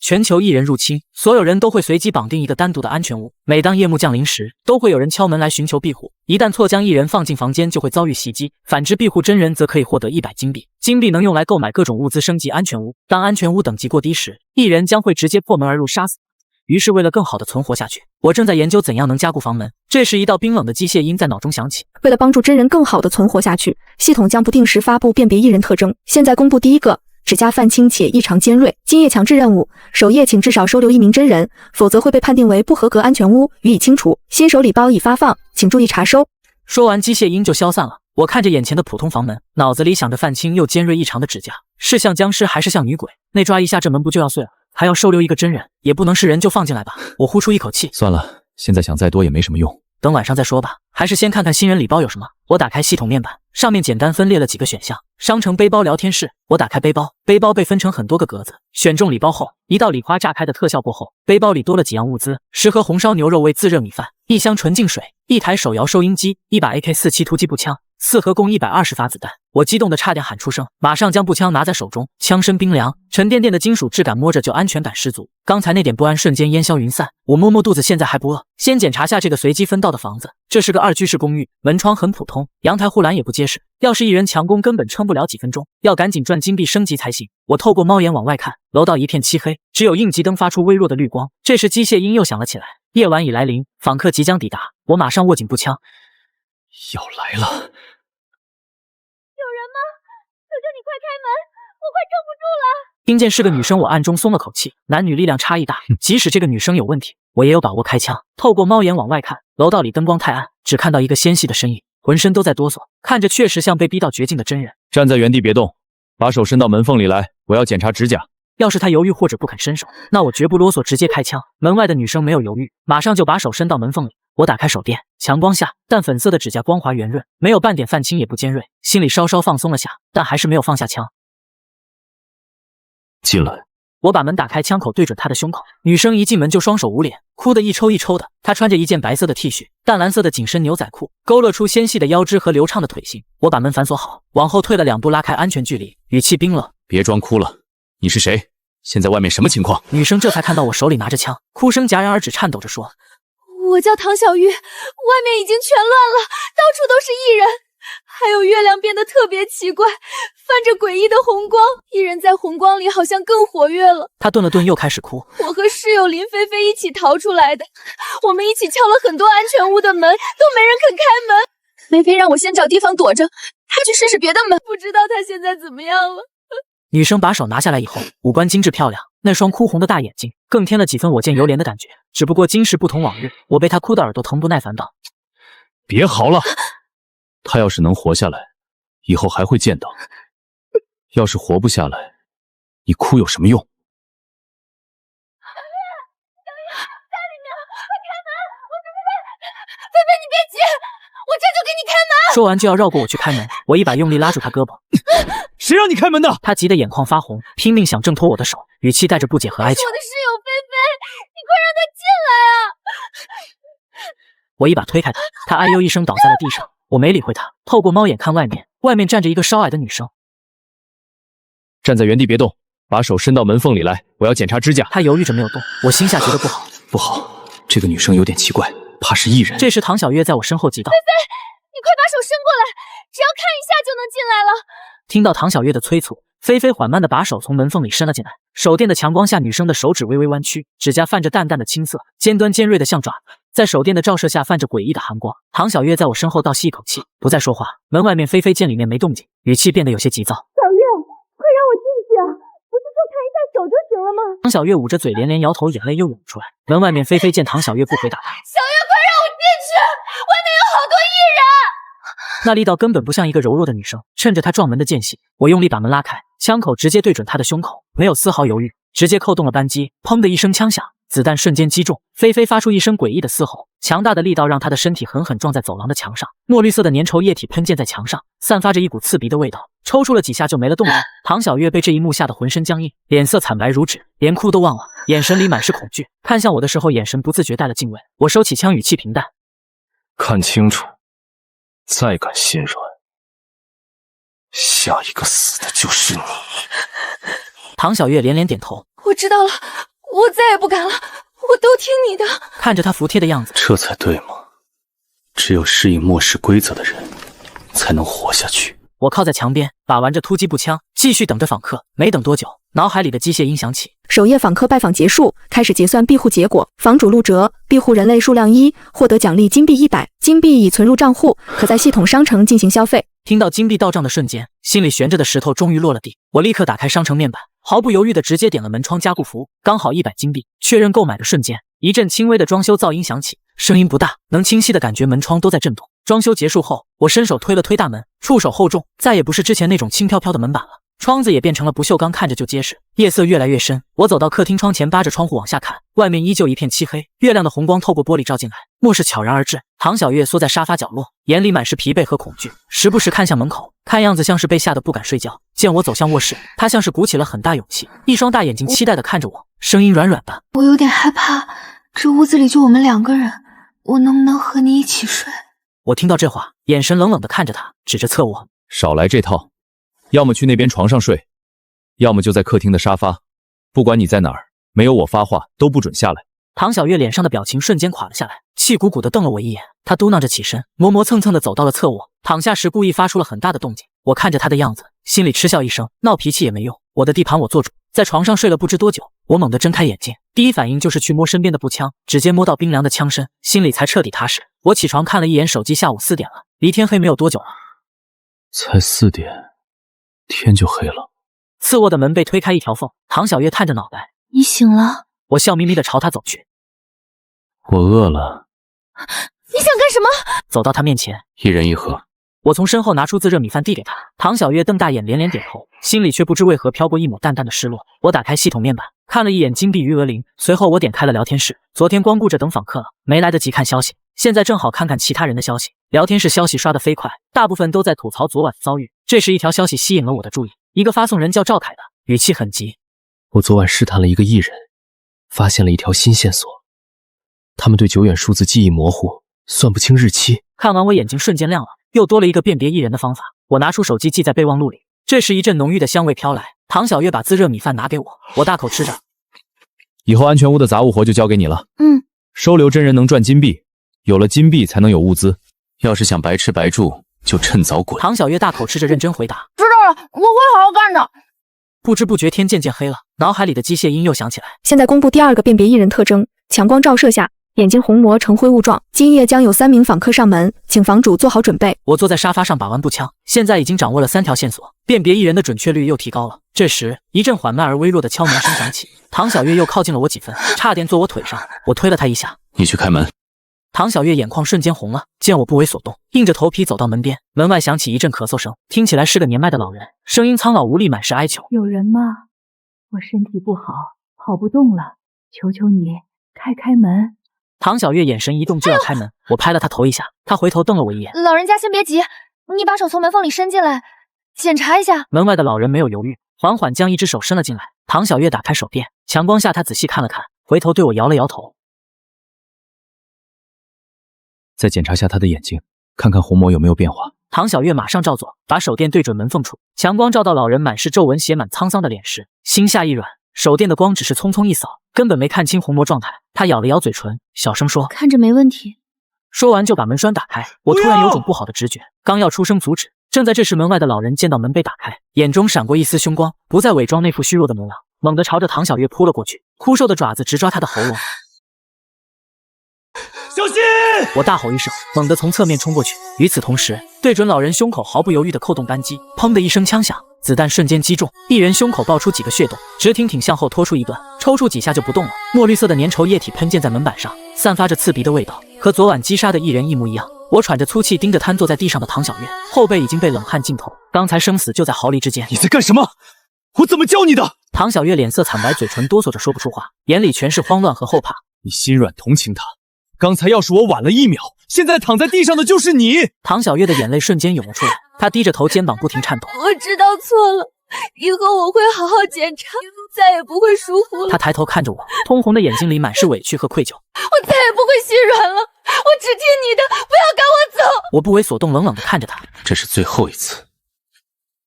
全球异人入侵，所有人都会随机绑定一个单独的安全屋。每当夜幕降临时，都会有人敲门来寻求庇护。一旦错将一人放进房间，就会遭遇袭击。反之，庇护真人则可以获得100金币，金币能用来购买各种物资，升级安全屋。当安全屋等级过低时，异人将会直接破门而入，杀死。于是，为了更好的存活下去，我正在研究怎样能加固房门。这时，一道冰冷的机械音在脑中响起。为了帮助真人更好的存活下去，系统将不定时发布辨别异人特征。现在公布第一个。指甲泛青且异常尖锐，今夜强制任务，首页请至少收留1名真人，否则会被判定为不合格安全屋，予以清除。新手礼包已发放，请注意查收。说完，机械音就消散了。我看着眼前的普通房门，脑子里想着泛青又尖锐异常的指甲，是像僵尸还是像女鬼？内抓一下，这门不就要碎了？还要收留一个真人，也不能是人就放进来吧？我呼出一口气，算了，现在想再多也没什么用。等晚上再说吧，还是先看看新人礼包有什么。我打开系统面板，上面简单分列了几个选项：商城背包聊天室。我打开背包，背包被分成很多个格子。选中礼包后，一道礼花炸开的特效过后，背包里多了几样物资：10盒红烧牛肉味自热米饭，1箱纯净水，1台手摇收音机，1把 AK47 突击步枪，4盒共120发子弹。我激动的差点喊出声，马上将步枪拿在手中，枪身冰凉，沉甸甸的金属质感，摸着就安全感十足。刚才那点不安瞬间烟消云散。我摸摸肚子，现在还不饿。先检查下这个随机分到的房子，这是个2居室公寓，门窗很普通，阳台护栏也不结实。要是一人强攻，根本撑不了几分钟，要赶紧赚金币升级才行。我透过猫眼往外看，楼道一片漆黑，只有应急灯发出微弱的绿光。这时机械音又响了起来，夜晚已来临，访客即将抵达。我马上握紧步枪，要来了。求求你快开门，我快撑不住了。听见是个女生，我暗中松了口气，男女力量差异大，即使这个女生有问题，我也有把握开枪。透过猫眼往外看，楼道里灯光太暗，只看到一个纤细的身影，浑身都在哆嗦，看着确实像被逼到绝境的真人。站在原地别动，把手伸到门缝里来，我要检查指甲。要是他犹豫或者不肯伸手，那我绝不啰嗦，直接开枪。门外的女生没有犹豫，马上就把手伸到门缝里。我打开手电，强光下淡粉色的指甲光滑圆润，没有半点泛青也不尖锐，心里稍稍放松了下，但还是没有放下枪。进来。我把门打开，枪口对准她的胸口。女生一进门就双手捂脸，哭得一抽一抽的。她穿着一件白色的 T 恤，淡蓝色的紧身牛仔裤，勾勒出纤细的腰肢和流畅的腿型。我把门反锁好，往后退了2步，拉开安全距离，语气冰冷：别装哭了，你是谁？现在外面什么情况？女生这才看到我手里拿着枪，哭声戛然而止，颤抖着说：我叫唐小玉，外面已经全乱了，到处都是异人，还有月亮变得特别奇怪，泛着诡异的红光，异人在红光里好像更活跃了。她顿了顿，又开始哭。我和室友林菲菲一起逃出来的，我们一起敲了很多安全屋的门，都没人肯开门。菲菲让我先找地方躲着，她去试试别的门，不知道她现在怎么样了。女生把手拿下来以后，五官精致漂亮，那双哭红的大眼睛更添了几分我见犹怜的感觉。只不过今时不同往日，我被她哭得耳朵疼，不耐烦道：别嚎了，她要是能活下来，以后还会见到；要是活不下来，你哭有什么用？在里面，快开门！我是菲菲，菲菲你别急，我这就给你开门。说完就要绕过我去开门，我一把用力拉住她胳膊。谁让你开门的？她急得眼眶发红，拼命想挣脱我的手，语气带着不解和哀求。我的室友菲菲，你快让她进来啊！我一把推开她，她哎呦一声倒在了地上。我没理会她，透过猫眼看外面，外面站着一个稍矮的女生。站在原地别动，把手伸到门缝里来，我要检查指甲。她犹豫着没有动，我心下觉得不好，不好，这个女生有点奇怪，怕是异人。这时唐小月在我身后急道：菲菲，你快把手伸过来，只要看一下就能进来了。听到唐小月的催促，菲菲缓慢地把手从门缝里伸了进来。手电的强光下，女生的手指微微弯曲，指甲泛着淡淡的青色，尖端尖锐的像爪子，在手电的照射下泛着诡异的寒光。唐小月在我身后倒吸一口气，不再说话。门外面菲菲见里面没动静，语气变得有些急躁：小月，快让我进去啊！不是说看一下手就行了吗？唐小月捂着嘴连连摇头，眼泪又涌出来。门外面菲菲见唐小月不回答她：小月，快让我进去！外面有好多异人！那力道根本不像一个柔弱的女生。趁着她撞门的间隙，我用力把门拉开，枪口直接对准她的胸口，没有丝毫犹豫，直接扣动了扳机。砰的一声枪响，子弹瞬间击中，菲菲发出一声诡异的嘶吼，强大的力道让她的身体狠狠撞在走廊的墙上，墨绿色的粘稠液体喷溅在墙上，散发着一股刺鼻的味道。抽搐了几下就没了动静。唐小月被这一幕吓得浑身僵硬，脸色惨白如纸，连哭都忘了，眼神里满是恐惧，看向我的时候眼神不自觉带了敬畏。我收起枪，语气平淡：看清楚，再敢心软，下一个死的就是你。唐小月连连点头：我知道了，我再也不敢了，我都听你的。看着他服帖的样子，这才对嘛！只有适应末世规则的人，才能活下去。我靠在墙边，把玩着突击步枪，继续等着访客。没等多久，脑海里的机械音响起。首页访客拜访结束，开始结算庇护结果。房主陆哲，庇护人类数量1，获得奖励金币100，金币已存入账户，可在系统商城进行消费。听到金币到账的瞬间，心里悬着的石头终于落了地。我立刻打开商城面板，毫不犹豫地直接点了门窗加固服务，刚好100金币。确认购买的瞬间，一阵轻微的装修噪音响起，声音不大，能清晰地感觉门窗都在震动。装修结束后，我伸手推了推大门，触手厚重，再也不是之前那种轻飘飘的门板了。窗子也变成了不锈钢，看着就结实。夜色越来越深，我走到客厅窗前，扒着窗户往下看，外面依旧一片漆黑，月亮的红光透过玻璃照进来。末世悄然而至，唐小月缩在沙发角落，眼里满是疲惫和恐惧，时不时看向门口，看样子像是被吓得不敢睡觉。见我走向卧室，她像是鼓起了很大勇气，一双大眼睛期待地看着我，声音软软的：“我有点害怕，这屋子里就我们2个人，我能不能和你一起睡？”我听到这话，眼神冷冷地看着他，指着侧卧：“少来这套，要么去那边床上睡，要么就在客厅的沙发。不管你在哪儿，没有我发话都不准下来。”唐小月脸上的表情瞬间垮了下来，气鼓鼓地瞪了我一眼。她嘟囔着起身，磨磨蹭蹭地走到了侧卧，躺下时故意发出了很大的动静。我看着她的样子，心里嗤笑一声，闹脾气也没用，我的地盘我做主。在床上睡了不知多久，我猛地睁开眼睛，第一反应就是去摸身边的步枪，指尖摸到冰凉的枪身，心里才彻底踏实。我起床看了一眼手机，下午4点了，离天黑没有多久了。才4点，天就黑了。次卧的门被推开一条缝，唐小月探着脑袋：“你醒了？”我笑眯眯地朝她走去：“我饿了。”“你想干什么？”走到她面前，1人1盒。我从身后拿出自热米饭递给她，唐小月瞪大眼连连点头，心里却不知为何飘过一抹淡淡的失落。我打开系统面板，看了一眼金币余额0，随后我点开了聊天室。昨天光顾着等访客了，没来得及看消息，现在正好看看其他人的消息。聊天室消息刷得飞快，大部分都在吐槽昨晚遭遇。这时一条消息吸引了我的注意，一个发送人叫赵凯的，语气很急：“我昨晚试探了一个艺人，发现了一条新线索。他们对久远数字记忆模糊，算不清日期。”看完我眼睛瞬间亮了，又多了一个辨别艺人的方法。我拿出手机记在备忘录里。这时一阵浓郁的香味飘来，唐小月把自热米饭拿给我，我大口吃着。以后安全屋的杂物活就交给你了。收留真人能赚金币，有了金币才能有物资。要是想白吃白住，就趁早滚。唐小月大口吃着认真回答：“知道了，我会好好干的。”不知不觉天渐渐黑了，脑海里的机械音又响起来。现在公布第2个辨别艺人特征：强光照射下，眼睛虹膜呈灰雾状。今夜将有3名访客上门，请房主做好准备。我坐在沙发上把玩步枪，现在已经掌握了3条线索，辨别艺人的准确率又提高了。这时一阵缓慢而微弱的敲门声响起，唐小月又靠近了我几分，差点坐我腿上。我推了她一下：“你去开门。”唐小月眼眶瞬间红了，见我不为所动，硬着头皮走到门边。门外响起一阵咳嗽声，听起来是个年迈的老人，声音苍老无力，满是哀求：“有人吗？我身体不好，跑不动了，求求你开门。”唐小月眼神一动就要开门，我拍了她头一下，她回头瞪了我一眼：“老人家先别急，你把手从门缝里伸进来，检查一下。”门外的老人没有犹豫，缓缓将一只手伸了进来。唐小月打开手电，强光下她仔细看了看，回头对我摇了摇头：“再检查下他的眼睛，看看虹膜有没有变化。”唐小月马上照做，把手电对准门缝处，强光照到老人满是皱纹、写满沧桑的脸时，心下一软。手电的光只是匆匆一扫，根本没看清虹膜状态。他咬了咬嘴唇，小声说：“看着没问题。”说完就把门栓打开。我突然有种不好的直觉，刚要出声阻止，正在这时，门外的老人见到门被打开，眼中闪过一丝凶光，不再伪装那副虚弱的模样，猛地朝着唐小月扑了过去，枯瘦的爪子直抓她的喉咙。小心！我大吼一声，猛地从侧面冲过去，与此同时，对准老人胸口毫不犹豫地扣动扳机，砰的一声枪响，子弹瞬间击中，一人胸口爆出几个血洞，直挺挺向后拖出一段，抽搐几下就不动了。墨绿色的粘稠液体喷溅在门板上，散发着刺鼻的味道，和昨晚击杀的一人一模一样。我喘着粗气，盯着瘫坐在地上的唐小月，后背已经被冷汗浸透，刚才生死就在毫厘之间。你在干什么？我怎么教你的？唐小月脸色惨白，嘴唇哆嗦着说不出话，眼里全是慌乱和后怕。你心软同情他，刚才要是我晚了1秒，现在躺在地上的就是你。唐小月的眼泪瞬间涌了出来，她低着头，肩膀不停颤抖。我知道错了，以后我会好好检查，再也不会疏忽了。她抬头看着我，通红的眼睛里满是委屈和愧疚。我再也不会心软了，我只听你的，不要赶我走。我不为所动，冷冷地看着她。这是最后一次，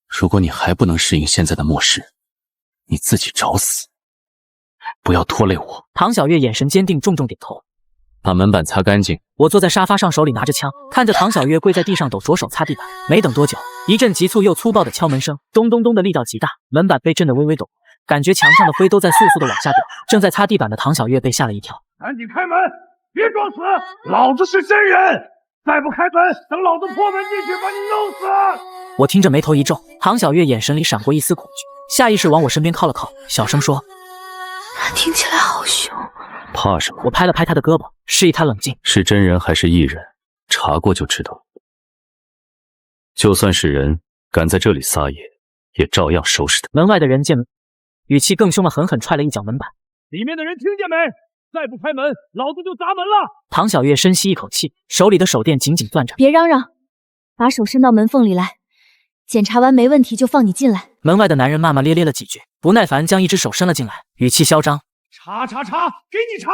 如果你还不能适应现在的末世，你自己找死。不要拖累我。唐小月眼神坚定，重重点头。把门板擦干净。我坐在沙发上，手里拿着枪，看着唐小月跪在地上抖，着手擦地板。没等多久，一阵急促又粗暴的敲门声，咚咚咚的力道极大，门板被震得微微抖，感觉墙上的灰都在簌簌的往下掉。正在擦地板的唐小月被吓了一跳，赶紧开门，别装死！老子是真人，再不开门，等老子破门进去把你弄死！我听着眉头一皱，唐小月眼神里闪过一丝恐惧，下意识往我身边靠了靠，小声说：“他听起来好凶。”怕什么？我拍了拍他的胳膊，示意他冷静。是真人还是异人，查过就知道。就算是人，敢在这里撒野，也照样收拾他。门外的人见语气更凶了，狠狠踹了一脚门板。里面的人听见没？再不开门，老子就砸门了！唐小月深吸一口气，手里的手电紧紧攥着。别嚷嚷，把手伸到门缝里来，检查完没问题就放你进来。门外的男人骂骂咧咧了几句，不耐烦将一只手伸了进来，语气嚣张。查，给你查！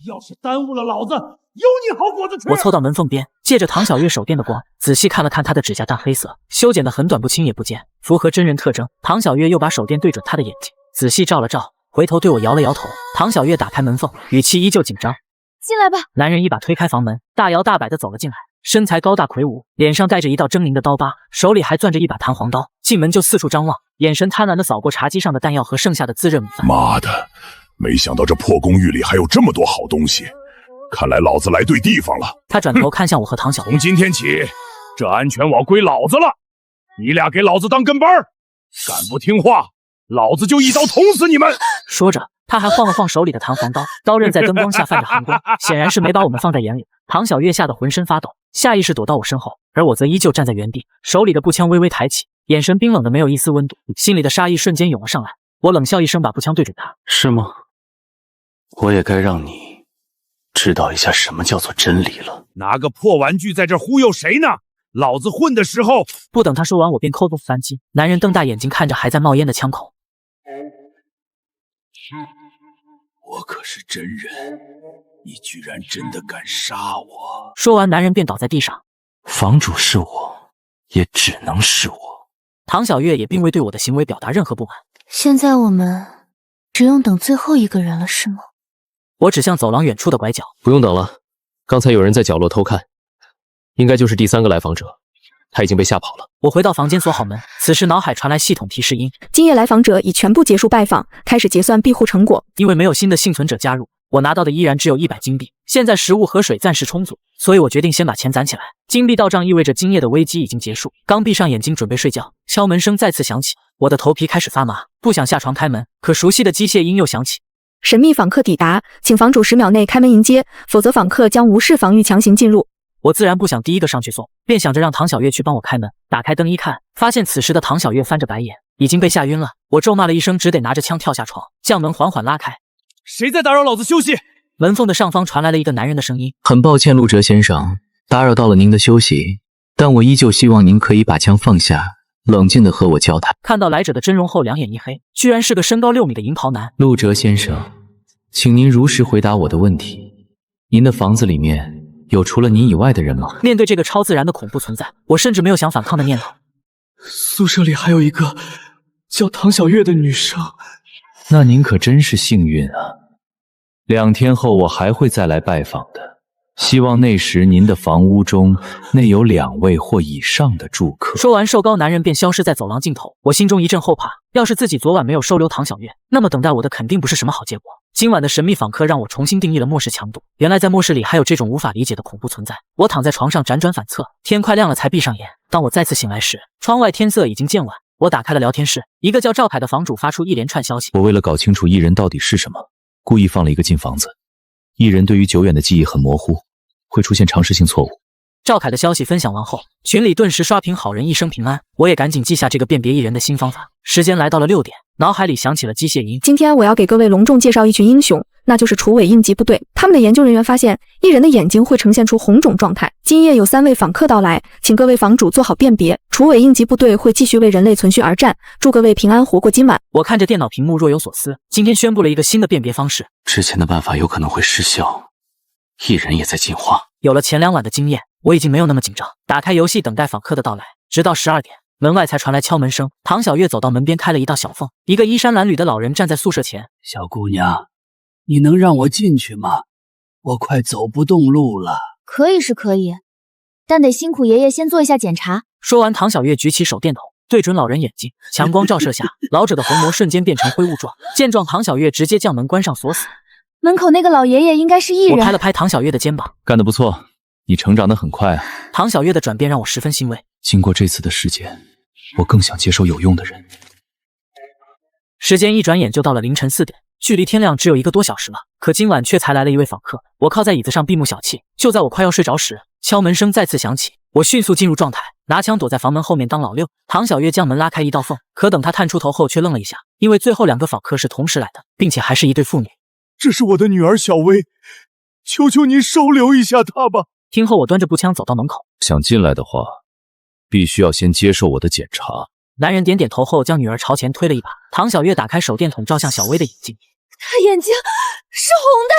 要是耽误了老子，有你好果子吃！我凑到门缝边，借着唐小月手电的光，仔细看了看她的指甲淡黑色，修剪得很短，不清也不尖，符合真人特征。唐小月又把手电对准她的眼睛，仔细照了照，回头对我摇了摇头。唐小月打开门缝，语气依旧紧张：“进来吧。”男人一把推开房门，大摇大摆地走了进来，身材高大魁梧，脸上带着一道狰狞的刀疤，手里还攥着一把弹簧刀。进门就四处张望，眼神贪婪地扫过茶几上的弹药和剩下的自热米饭。妈的！没想到这破公寓里还有这么多好东西，看来老子来对地方了。他转头看向我和唐小月，从今天起，这安全网归老子了，你俩给老子当跟班儿，敢不听话，老子就一刀捅死你们！说着，他还晃了晃手里的弹簧刀，刀刃在灯光下泛着寒光，显然是没把我们放在眼里。唐小月吓得浑身发抖，下意识躲到我身后，而我则依旧站在原地，手里的步枪微微抬起，眼神冰冷的没有一丝温度，心里的杀意瞬间涌了上来。我冷笑一声，把步枪对准他。是吗？我也该让你知道一下什么叫做真理了。拿个破玩具在这忽悠谁呢？老子混的时候……不等他说完，我便扣动扳机。男人瞪大眼睛看着还在冒烟的枪口。我可是真人，你居然真的敢杀我！说完，男人便倒在地上。房主是我，也只能是我。唐小月也并未对我的行为表达任何不满。现在我们只用等最后一个人了，是吗？我指向走廊远处的拐角。不用等了，刚才有人在角落偷看，应该就是第3个来访者，他已经被吓跑了。我回到房间锁好门，此时脑海传来系统提示音：今夜来访者已全部结束拜访，开始结算庇护成果。因为没有新的幸存者加入，我拿到的依然只有100金币。现在食物和水暂时充足，所以我决定先把钱攒起来。金币到账意味着今夜的危机已经结束。刚闭上眼睛准备睡觉，敲门声再次响起，我的头皮开始发麻，不想下床开门，可熟悉的机械音又响起。神秘访客抵达，请房主10秒内开门迎接，否则访客将无视防御强行进入。我自然不想第一个上去送，便想着让唐小月去帮我开门。打开灯一看，发现此时的唐小月翻着白眼，已经被吓晕了。我咒骂了一声，只得拿着枪跳下床，将门缓缓拉开。谁在打扰老子休息？门缝的上方传来了一个男人的声音：很抱歉，陆哲先生，打扰到了您的休息，但我依旧希望您可以把枪放下，冷静地和我交谈。看到来者的真容后，两眼一黑，居然是个身高6米的银袍男。陆哲先生，请您如实回答我的问题，您的房子里面有除了您以外的人吗？面对这个超自然的恐怖存在，我甚至没有想反抗的念头。宿舍里还有一个叫唐小月的女生。那您可真是幸运啊！2天后我还会再来拜访的，希望那时您的房屋中内有2位或以上的住客。说完，瘦高男人便消失在走廊尽头。我心中一阵后怕，要是自己昨晚没有收留唐小月，那么等待我的肯定不是什么好结果。今晚的神秘访客让我重新定义了末世强度，原来在末世里还有这种无法理解的恐怖存在。我躺在床上辗转反侧，天快亮了才闭上眼。当我再次醒来时，窗外天色已经渐晚。我打开了聊天室，一个叫赵凯的房主发出一连串消息。我为了搞清楚异人到底是什么，故意放了一个进房子。异人对于久远的记忆很模糊，会出现常识性错误。赵凯的消息分享完后，群里顿时刷屏好人一生平安。我也赶紧记下这个辨别异人的新方法。时间来到了6点，脑海里响起了机械音。今天我要给各位隆重介绍一群英雄，那就是除伪应急部队。他们的研究人员发现，异人的眼睛会呈现出红肿状态。今夜有3位访客到来，请各位房主做好辨别。除伪应急部队会继续为人类存续而战，祝各位平安活过今晚。我看着电脑屏幕若有所思，今天宣布了一个新的辨别方式。之前的办法有可能会失效，异人也在进化。有了前2晚的经验，我已经没有那么紧张。打开游戏等待访客的到来，直到12点。门外才传来敲门声，唐小月走到门边开了一道小缝，一个衣衫褴褛的老人站在宿舍前。小姑娘，你能让我进去吗？我快走不动路了。可以是可以，但得辛苦爷爷先做一下检查。说完，唐小月举起手电筒，对准老人眼睛，强光照射下，老者的虹膜瞬间变成灰雾状。见状，唐小月直接将门关上锁死。门口那个老爷爷应该是异人。我拍了拍唐小月的肩膀，干得不错，你成长得很快啊。唐小月的转变让我十分欣慰。经过这次的事件，我更想接受有用的人。时间一转眼就到了凌晨4点，距离天亮只有1个多小时了，可今晚却才来了一位访客。我靠在椅子上闭目小憩，就在我快要睡着时，敲门声再次响起。我迅速进入状态，拿枪躲在房门后面当老六。唐小月将门拉开一道缝，可等她探出头后却愣了一下，因为最后2个访客是同时来的，并且还是一对父女。这是我的女儿小薇，求求您收留一下她吧。听后，我端着步枪走到门口。想进来的话，必须要先接受我的检查。男人点点头后，将女儿朝前推了一把。唐小月打开手电筒照向小薇的眼睛，她眼睛是红的，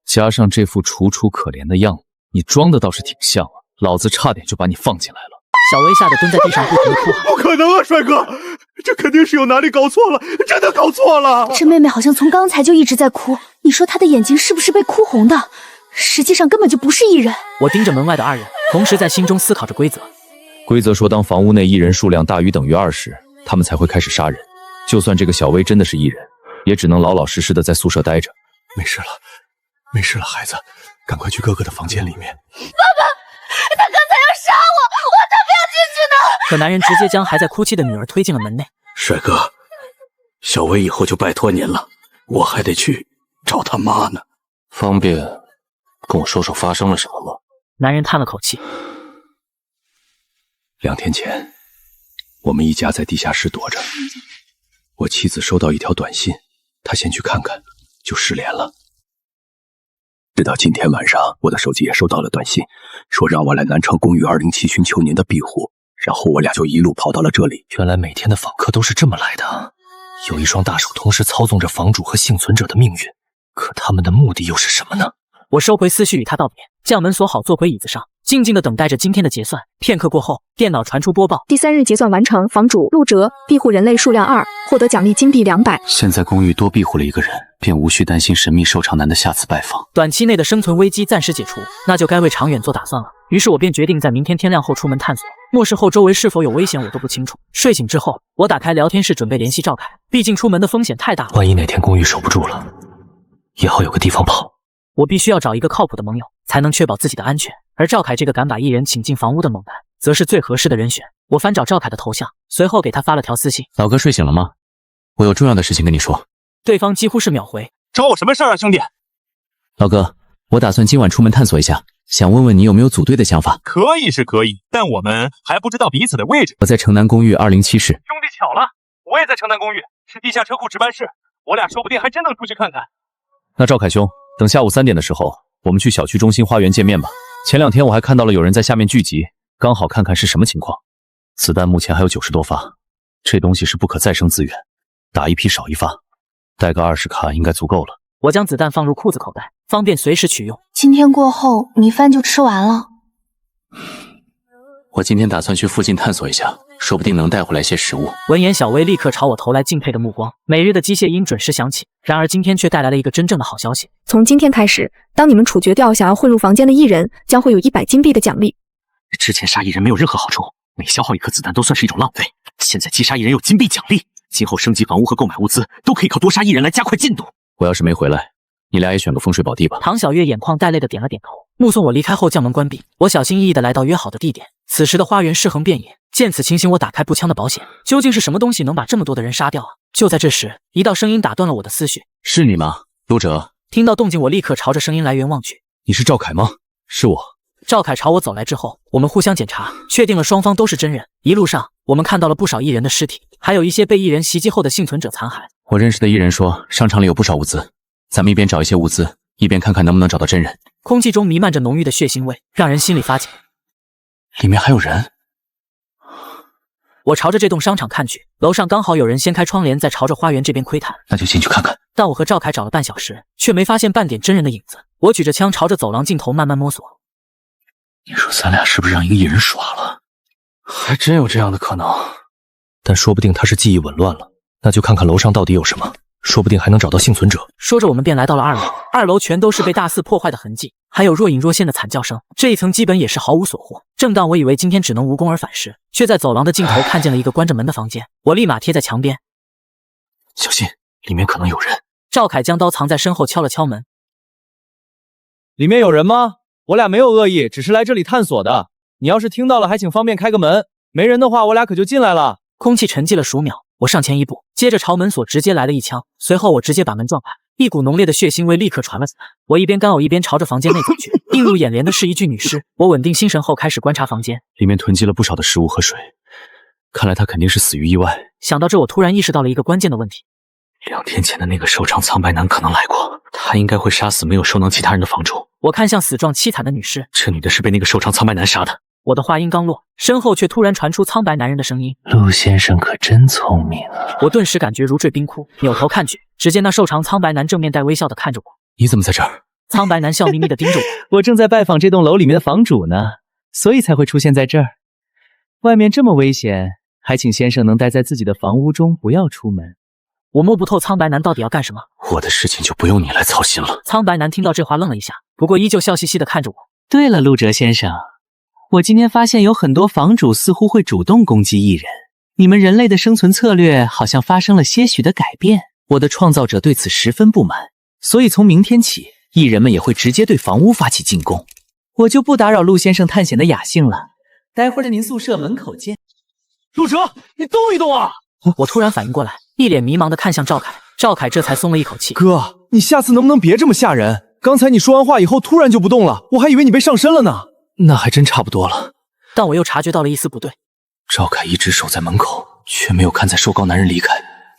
加上这副楚楚可怜的样子，你装的倒是挺像啊！老子差点就把你放进来了。小薇吓得蹲在地上不停地哭喊。不可能啊，帅哥，这肯定是有哪里搞错了，真的搞错了。这妹妹好像从刚才就一直在哭，你说她的眼睛是不是被哭红的？实际上根本就不是异人。我盯着门外的2人，同时在心中思考着规则。规则说，当房屋内异人数量大于等于2时，他们才会开始杀人。就算这个小薇真的是异人，也只能老老实实的在宿舍待着。没事了，没事了，孩子，赶快去哥哥的房间里面。爸爸，他刚才要杀我，我才不要进去呢！可男人直接将还在哭泣的女儿推进了门内。帅哥，小薇以后就拜托您了，我还得去找他妈呢。方便跟我说说发生了什么吗？男人叹了口气。2天前，我们一家在地下室躲着，我妻子收到一条短信，她先去看看，就失联了。直到今天晚上，我的手机也收到了短信，说让我来南城公寓207寻求您的庇护，然后我俩就一路跑到了这里。原来每天的访客都是这么来的，有一双大手同时操纵着房主和幸存者的命运，可他们的目的又是什么呢？我收回思绪与他道别，将门锁好，坐回椅子上，静静的等待着今天的结算。片刻过后，电脑传出播报：第3日结算完成，房主陆哲庇护人类数量2，获得奖励金币200。现在公寓多庇护了1个人，便无需担心神秘瘦长男的下次拜访。短期内的生存危机暂时解除，那就该为长远做打算了。于是我便决定在明天天亮后出门探索。末世后周围是否有危险我都不清楚。睡醒之后，我打开聊天室准备联系赵凯，毕竟出门的风险太大了。万一哪天公寓守不住了，也好有个地方跑。我必须要找一个靠谱的盟友，才能确保自己的安全。而赵凯这个敢把异人请进房屋的猛男，则是最合适的人选。我翻找赵凯的头像，随后给他发了条私信：老哥睡醒了吗？我有重要的事情跟你说。对方几乎是秒回：找我什么事儿啊，兄弟？老哥，我打算今晚出门探索一下，想问问你有没有组队的想法？可以是可以，但我们还不知道彼此的位置。我在城南公寓207室。兄弟巧了，我也在城南公寓，是地下车库值班室，我俩说不定还真能出去看看。那赵凯兄，等下午3点的时候，我们去小区中心花园见面吧。前2天我还看到了有人在下面聚集，刚好看看是什么情况。子弹目前还有90多发，这东西是不可再生资源，打一批少一发，带个20卡应该足够了。我将子弹放入裤子口袋，方便随时取用。今天过后，米饭就吃完了。我今天打算去附近探索一下，说不定能带回来些食物。闻言，小薇立刻朝我投来敬佩的目光。每日的机械音准时响起，然而今天却带来了一个真正的好消息。从今天开始，当你们处决掉想要混入房间的异人，将会有100金币的奖励。之前杀异人没有任何好处，每消耗1颗子弹都算是一种浪费。现在击杀异人有金币奖励，今后升级房屋和购买物资都可以靠多杀异人来加快进度。我要是没回来，你俩也选个风水宝地吧。唐小月眼眶带泪的点了点头，目送我离开后将门关闭。我小心翼翼的来到约好的地点。此时的花园尸横遍野，见此情形，我打开步枪的保险。究竟是什么东西能把这么多的人杀掉啊？就在这时，一道声音打断了我的思绪。是你吗，陆哲？听到动静，我立刻朝着声音来源望去。你是赵凯吗？是我。赵凯朝我走来之后，我们互相检查，确定了双方都是真人。一路上，我们看到了不少异人的尸体，还有一些被异人袭击后的幸存者残骸。我认识的异人说，商场里有不少物资，咱们一边找一些物资，一边看看能不能找到真人。空气中弥漫着浓郁的血腥味，让人心里发紧。里面还有人。我朝着这栋商场看去，楼上刚好有人掀开窗帘，在朝着花园这边窥探。那就进去看看。但我和赵凯找了半小时，却没发现半点真人的影子。我举着枪朝着走廊尽头慢慢摸索。你说咱俩是不是让一个异人耍了？还真有这样的可能，但说不定他是记忆紊乱了。那就看看楼上到底有什么。说不定还能找到幸存者。说着，我们便来到了2楼。2楼全都是被大肆破坏的痕迹，还有若隐若现的惨叫声。这一层基本也是毫无所获。正当我以为今天只能无功而返时，却在走廊的尽头看见了一个关着门的房间。我立马贴在墙边，小心，里面可能有人。赵凯将刀藏在身后，敲了敲门。里面有人吗？我俩没有恶意，只是来这里探索的。你要是听到了，还请方便开个门。没人的话，我俩可就进来了。空气沉寂了数秒，我上前一步，接着朝门锁直接来了一枪，随后我直接把门撞开，一股浓烈的血腥味立刻传了进来。我一边干呕一边朝着房间内走去，映入眼帘的是一具女尸。我稳定心神后开始观察房间，里面囤积了不少的食物和水，看来她肯定是死于意外。想到这，我突然意识到了一个关键的问题。2天前的那个瘦长苍白男可能来过，他应该会杀死没有收能其他人的房主。我看向死状凄惨的女尸，这女的是被那个瘦长苍白男杀的。我的话音刚落，身后却突然传出苍白男人的声音：“陆先生可真聪明啊！”我顿时感觉如坠冰窟，扭头看去，只见那瘦长苍白男正面带微笑的看着我。你怎么在这儿？苍白男笑眯眯的盯着我。我正在拜访这栋楼里面的房主呢，所以才会出现在这儿。外面这么危险，还请先生能待在自己的房屋中，不要出门。我摸不透苍白男到底要干什么。我的事情就不用你来操心了。苍白男听到这话愣了一下，不过依旧笑嘻嘻的看着我。对了，陆哲先生，我今天发现有很多房主似乎会主动攻击艺人，你们人类的生存策略好像发生了些许的改变。我的创造者对此十分不满，所以从明天起，艺人们也会直接对房屋发起进攻。我就不打扰陆先生探险的雅兴了，待会儿在您宿舍门口见。陆哲，你动一动啊！我突然反应过来，一脸迷茫的看向赵凯。赵凯这才松了一口气。哥，你下次能不能别这么吓人？刚才你说完话以后突然就不动了，我还以为你被上身了呢。那还真差不多了。但我又察觉到了一丝不对。赵凯一直守在门口，却没有看在瘦高男人离开，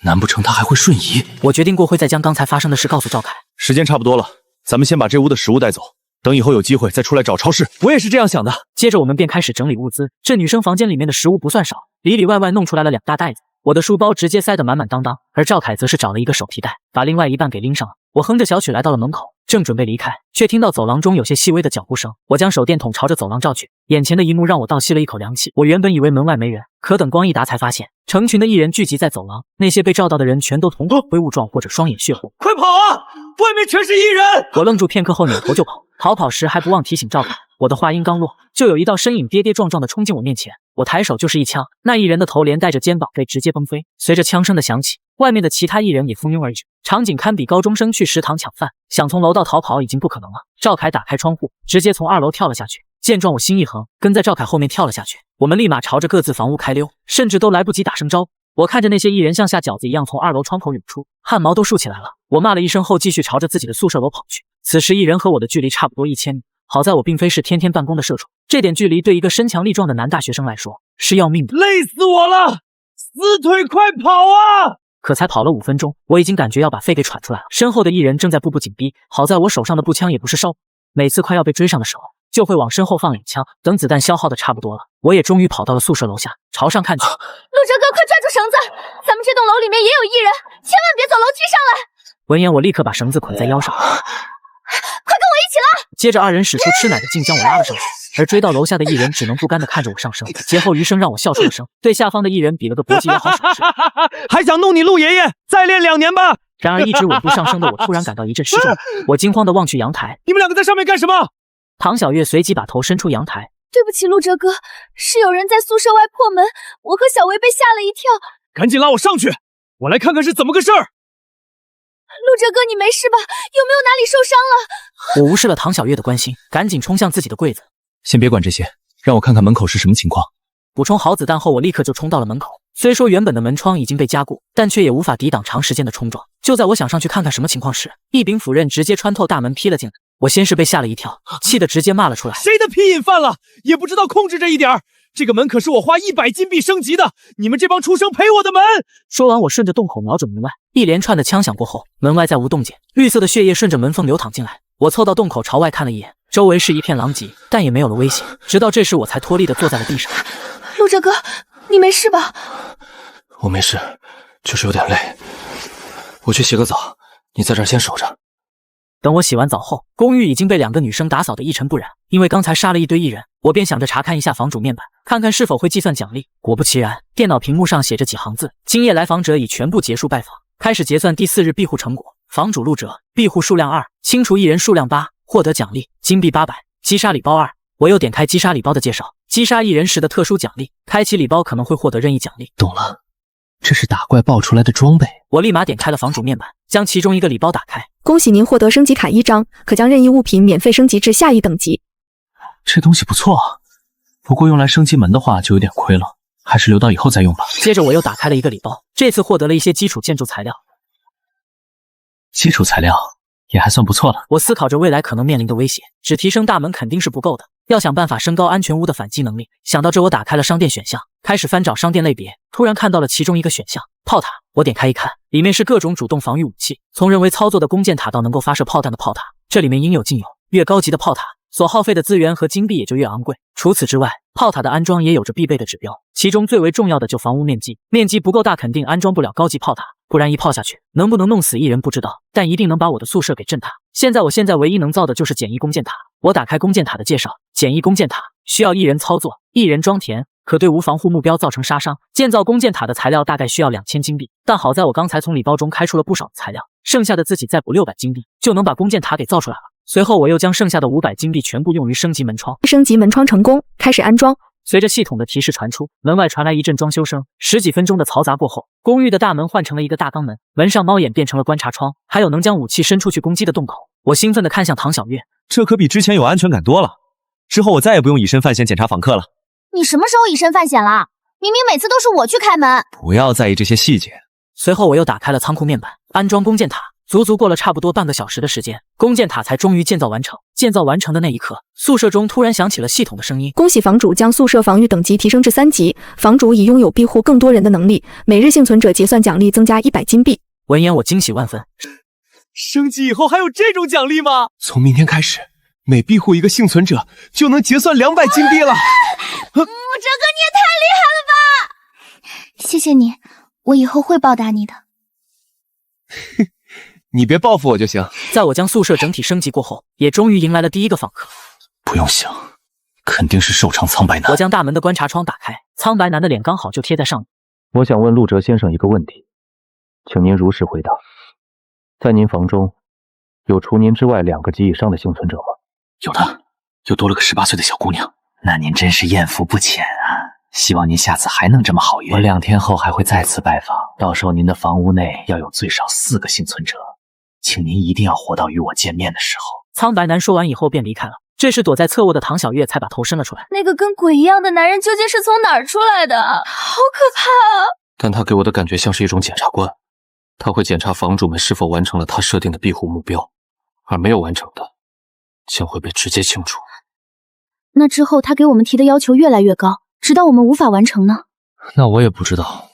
难不成他还会瞬移？我决定过会再将刚才发生的事告诉赵凯。时间差不多了，咱们先把这屋的食物带走，等以后有机会再出来找超市。我也是这样想的。接着我们便开始整理物资。这女生房间里面的食物不算少，里里外外弄出来了2大袋子。我的书包直接塞得满满当当，而赵凯则是找了一个手提袋，把另外一半给拎上了。我哼着小曲来到了门口，正准备离开，却听到走廊中有些细微的脚步声。我将手电筒朝着走廊照去，眼前的一幕让我倒吸了一口凉气。我原本以为门外没人，可等光一达才发现，成群的艺人聚集在走廊，那些被照到的人全都瞳孔灰雾状或者双眼血红。快跑啊！外面全是艺人！我愣住片刻后扭头就跑，逃跑时还不忘提醒赵凯。我的话音刚落，就有一道身影跌跌撞撞的冲进我面前，我抬手就是一枪，那艺人的头连带着肩膀被直接崩飞。随着枪声的响起，外面的其他艺人也蜂拥而至，场景堪比高中生去食堂抢饭，想从楼道逃跑已经不可能了。赵凯打开窗户，直接从2楼跳了下去。见状我心一横，跟在赵凯后面跳了下去。我们立马朝着各自房屋开溜，甚至都来不及打声招呼。我看着那些艺人像下饺子一样从2楼窗口涌出，汗毛都竖起来了。我骂了一声后，继续朝着自己的宿舍楼跑去。此时艺人和我的距离差不多1000米，好在我并非是天天办公的社畜，这点距离对一个身强力壮的男大学生来说是要命的。累死我了！死腿，快跑啊！可才跑了5分钟，我已经感觉要把肺给喘出来了。身后的艺人正在步步紧逼，好在我手上的步枪也不是烧，每次快要被追上的时候，就会往身后放2枪，等子弹消耗的差不多了，我也终于跑到了宿舍楼下，朝上看去。陆哲哥，快抓住绳子！咱们这栋楼里面也有艺人，千万别走楼梯上来！闻言，我立刻把绳子捆在腰上。快跟我一起拉！接着2人使出吃奶的劲将我拉了上去，而追到楼下的艺人只能不甘地看着我上升，劫后余生让我笑出了声，对下方的艺人比了个搏击要好手势。还想弄你陆爷爷？再练2年吧！然而一直稳步上升的我突然感到一阵失重，我惊慌地望去阳台，你们2个在上面干什么？唐小月随即把头伸出阳台。对不起，陆哲哥，是有人在宿舍外破门，我和小维被吓了一跳。赶紧拉我上去，我来看看是怎么个事儿。陆哲哥，你没事吧？有没有哪里受伤了？我无视了唐小月的关心，赶紧冲向自己的柜子。先别管这些，让我看看门口是什么情况。补充好子弹后，我立刻就冲到了门口。虽说原本的门窗已经被加固，但却也无法抵挡长时间的冲撞。就在我想上去看看什么情况时，一柄斧刃直接穿透大门劈了进来。我先是被吓了一跳，气得直接骂了出来：谁的屁瘾犯了，也不知道控制这一点儿！这个门可是我花100金币升级的，你们这帮畜生赔我的门！说完，我顺着洞口瞄准门外，一连串的枪响过后，门外再无动静，绿色的血液顺着门缝流淌进来。我凑到洞口朝外看了一眼，周围是一片狼藉，但也没有了危险。直到这时，我才脱力的坐在了地上。陆哲哥，你没事吧？我没事，就是有点累。我去洗个澡，你在这儿先守着。等我洗完澡后，公寓已经被2个女生打扫得一尘不染。因为刚才杀了一堆艺人，我便想着查看一下房主面板，看看是否会计算奖励。果不其然，电脑屏幕上写着几行字：今夜来访者已全部结束拜访，开始结算第4日庇护成果。房主陆哲，庇护数量2，清除1人数量8，获得奖励金币800，击杀礼包2。我又点开击杀礼包的介绍，击杀1人时的特殊奖励，开启礼包可能会获得任意奖励。懂了，这是打怪爆出来的装备。我立马点开了房主面板，将其中一个礼包打开。恭喜您获得升级卡1张，可将任意物品免费升级至下一等级。这东西不错啊，不过用来升级门的话就有点亏了，还是留到以后再用吧。接着我又打开了一个礼包，这次获得了一些基础建筑材料。基础材料也还算不错了。我思考着未来可能面临的威胁，只提升大门肯定是不够的，要想办法升高安全屋的反击能力。想到这，我打开了商店选项，开始翻找商店类别，突然看到了其中一个选项炮塔。我点开一看，里面是各种主动防御武器，从人为操作的弓箭塔到能够发射炮弹的炮塔，这里面应有尽有。越高级的炮塔所耗费的资源和金币也就越昂贵。除此之外，炮塔的安装也有着必备的指标，其中最为重要的就房屋面积，面积不够大肯定安装不了高级炮塔，不然一炮下去能不能弄死1人不知道，但一定能把我的宿舍给震塌。我现在唯一能造的就是简易弓箭塔。我打开弓箭塔的介绍，简易弓箭塔需要1人操作，1人装填，可对无防护目标造成杀伤。建造弓箭塔的材料大概需要2000金币，但好在我刚才从礼包中开出了不少的材料，剩下的自己再补600金币就能把弓箭塔给造出来了。随后我又将剩下的500金币全部用于升级门窗。升级门窗成功，开始安装。随着系统的提示传出，门外传来一阵装修声。10几分钟的嘈杂过后，公寓的大门换成了一个大钢门，门上猫眼变成了观察窗，还有能将武器伸出去攻击的洞口。我兴奋地看向唐小月，这可比之前有安全感多了。之后我再也不用以身犯险检查访客了。你什么时候以身犯险了？明明每次都是我去开门。不要在意这些细节。随后我又打开了仓库面板，安装弓箭塔。足足过了差不多半个小时的时间，弓箭塔才终于建造完成。建造完成的那一刻，宿舍中突然响起了系统的声音：恭喜房主将宿舍防御等级提升至3级，房主已拥有庇护更多人的能力，每日幸存者结算奖励增加100金币。闻言我惊喜万分，升级以后还有这种奖励吗？从明天开始，每庇护一个幸存者就能结算200金币了。这个你也太厉害了吧！谢谢你，我以后会报答你的。你别报复我就行。在我将宿舍整体升级过后，也终于迎来了第一个访客。不用想，肯定是瘦长苍白男。我将大门的观察窗打开，苍白男的脸刚好就贴在上面。我想问陆哲先生一个问题，请您如实回答。在您房中，有除您之外2个及以上的幸存者吗？有的，又多了个18岁的小姑娘。那您真是艳福不浅啊！希望您下次还能这么好运。我2天后还会再次拜访，到时候您的房屋内要有最少4个幸存者。请您一定要活到与我见面的时候。苍白男说完以后便离开了。这时躲在侧卧的唐小月才把头伸了出来。那个跟鬼一样的男人究竟是从哪儿出来的？好可怕啊！但他给我的感觉像是一种检察官，他会检查房主们是否完成了他设定的庇护目标，而没有完成的将会被直接清除。那之后他给我们提的要求越来越高，直到我们无法完成呢？那我也不知道，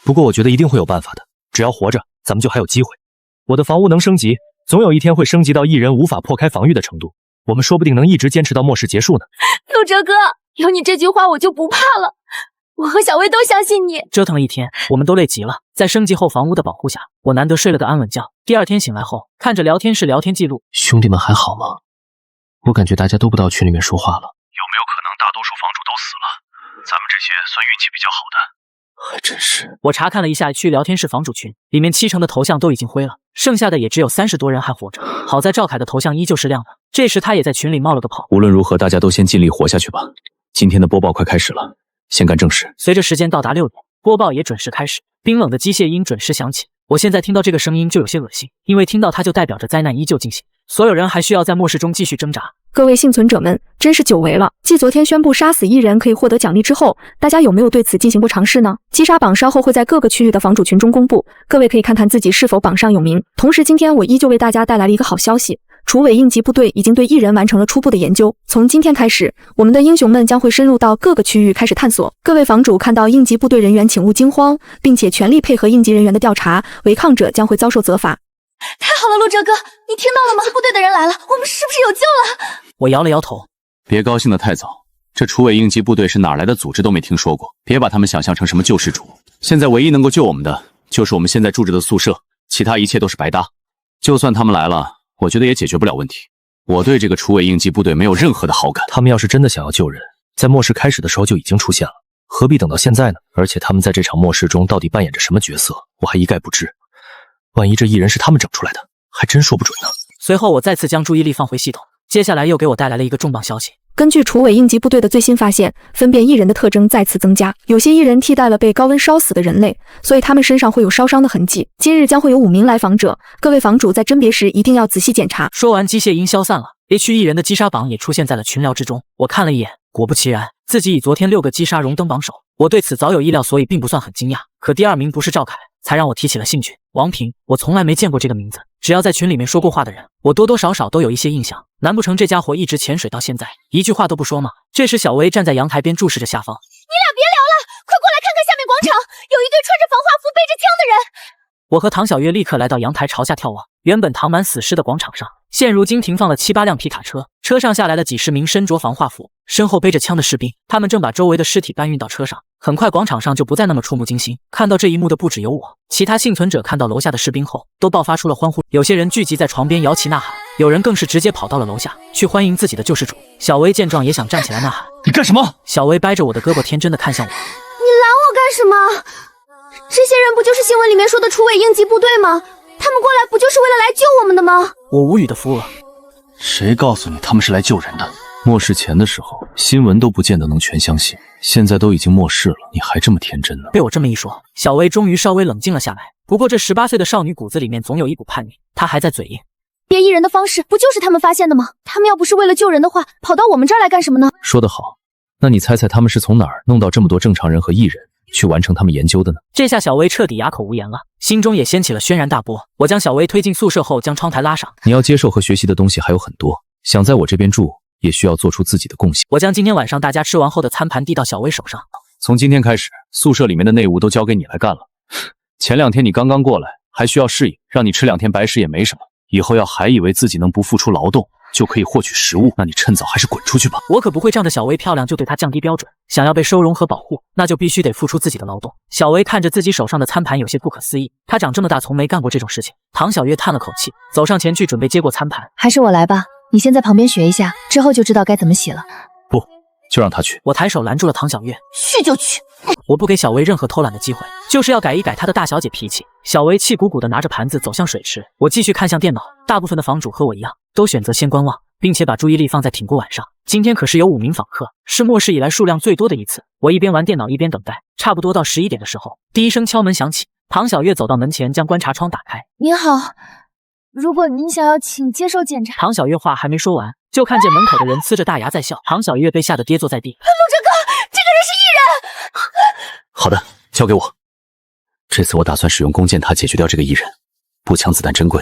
不过我觉得一定会有办法的。只要活着，咱们就还有机会。我的房屋能升级，总有一天会升级到1人无法破开防御的程度。我们说不定能一直坚持到末世结束呢。陆哲哥，有你这句话我就不怕了。我和小薇都相信你。折腾了一天，我们都累极了。在升级后房屋的保护下，我难得睡了个安稳觉。第2天醒来后，看着聊天室聊天记录，兄弟们还好吗？我感觉大家都不到群里面说话了。有没有可能大多数房主都死了？咱们这些算运气比较好的。还真是。我查看了一下区聊天室房主群，里面70%的头像都已经灰了，剩下的也只有30多人还活着。好在赵凯的头像依旧是亮的，这时他也在群里冒了个泡。无论如何，大家都先尽力活下去吧。今天的播报快开始了，先干正事。随着时间到达6点，播报也准时开始，冰冷的机械音准时响起。我现在听到这个声音就有些恶心，因为听到它就代表着灾难依旧进行，所有人还需要在末世中继续挣扎。各位幸存者们，真是久违了。继昨天宣布杀死1人可以获得奖励之后，大家有没有对此进行过尝试呢？击杀榜稍后会在各个区域的房主群中公布，各位可以看看自己是否榜上有名。同时，今天我依旧为大家带来了一个好消息。除伪应急部队已经对1人完成了初步的研究，从今天开始，我们的英雄们将会深入到各个区域开始探索。各位房主看到应急部队人员请勿惊慌，并且全力配合应急人员的调查，违抗者将会遭受责罚。太好了，陆哲哥，你听到了吗？部队的人来了，我们是不是有救了？我摇了摇头，别高兴得太早，这除伪应急部队是哪来的组织都没听说过，别把他们想象成什么救世主。现在唯一能够救我们的，就是我们现在住着的宿舍，其他一切都是白搭。就算他们来了，我觉得也解决不了问题。我对这个除伪应急部队没有任何的好感。他们要是真的想要救人，在末世开始的时候就已经出现了，何必等到现在呢？而且他们在这场末世中到底扮演着什么角色，我还一概不知。万一这异人是他们整出来的，还真说不准呢。随后我再次将注意力放回系统，接下来又给我带来了一个重磅消息。根据楚尾应急部队的最新发现，分辨异人的特征再次增加，有些异人替代了被高温烧死的人类，所以他们身上会有烧伤的痕迹。今日将会有5名来访者，各位房主在甄别时一定要仔细检查。说完，机械音消散了。H 异人的击杀榜也出现在了群聊之中。我看了一眼，果不其然，自己以昨天6个击杀荣登榜首。我对此早有意料，所以并不算很惊讶。可第2名不是赵凯，才让我提起了兴趣。王平，我从来没见过这个名字，只要在群里面说过话的人，我多多少少都有一些印象。难不成这家伙一直潜水到现在，一句话都不说吗？这时小薇站在阳台边注视着下方。你俩别聊了，快过来看看下面广场，有一队穿着防化服背着枪的人。我和唐小月立刻来到阳台朝下眺望。原本躺满死尸的广场上，现如今停放了7、8辆皮卡车，车上下来了几十名身着防化服、身后背着枪的士兵，他们正把周围的尸体搬运到车上。很快广场上就不再那么触目惊心，看到这一幕的不只有我，其他幸存者看到楼下的士兵后都爆发出了欢呼，有些人聚集在床边摇旗呐喊，有人更是直接跑到了楼下去欢迎自己的救世主。小薇见状也想站起来呐喊。你干什么？小薇掰着我的胳膊天真的看向我。你拦我干什么？这些人不就是新闻里面说的楚尾应急部队吗？他们过来不就是为了来救我们的吗？我无语的扶额。谁告诉你他们是来救人的？末世前的时候，新闻都不见得能全相信，现在都已经末世了，你还这么天真呢？被我这么一说，小薇终于稍微冷静了下来。不过这18岁的少女骨子里面总有一股叛逆，她还在嘴硬。别异人的方式不就是他们发现的吗？他们要不是为了救人的话，跑到我们这儿来干什么呢？说得好，那你猜猜他们是从哪儿弄到这么多正常人和异人去完成他们研究的呢？这下小薇彻底哑口无言了，心中也掀起了轩然大波。我将小薇推进宿舍后，将窗台拉上。你要接受和学习的东西还有很多，想在我这边住，也需要做出自己的贡献。我将今天晚上大家吃完后的餐盘递到小薇手上。从今天开始，宿舍里面的内务都交给你来干了。前2天你刚刚过来，还需要适应，让你吃2天白食也没什么。以后要还以为自己能不付出劳动就可以获取食物，那你趁早还是滚出去吧。我可不会仗着小薇漂亮就对她降低标准，想要被收容和保护，那就必须得付出自己的劳动。小薇看着自己手上的餐盘有些不可思议，她长这么大从没干过这种事情。唐小月叹了口气，走上前去准备接过餐盘。还是我来吧，你先在旁边学一下，之后就知道该怎么洗了。不，就让他去。我抬手拦住了唐小月。去就去。我不给小薇任何偷懒的机会，就是要改一改她的大小姐脾气。小薇气鼓鼓地拿着盘子走向水池，我继续看向电脑。大部分的房主和我一样，都选择先观望，并且把注意力放在挺过晚上。今天可是有5名访客，是末世以来数量最多的一次。我一边玩电脑一边等待，差不多到11点的时候，第一声敲门响起。唐小月走到门前，将观察窗打开。您好，如果您想要请接受检查。唐小月话还没说完，就看见门口的人呲着大牙在笑。唐小月被吓得跌坐在地。陆哲哥，这个人是异人。好的，交给我。这次我打算使用弓箭塔解决掉这个异人。步枪子弹珍贵，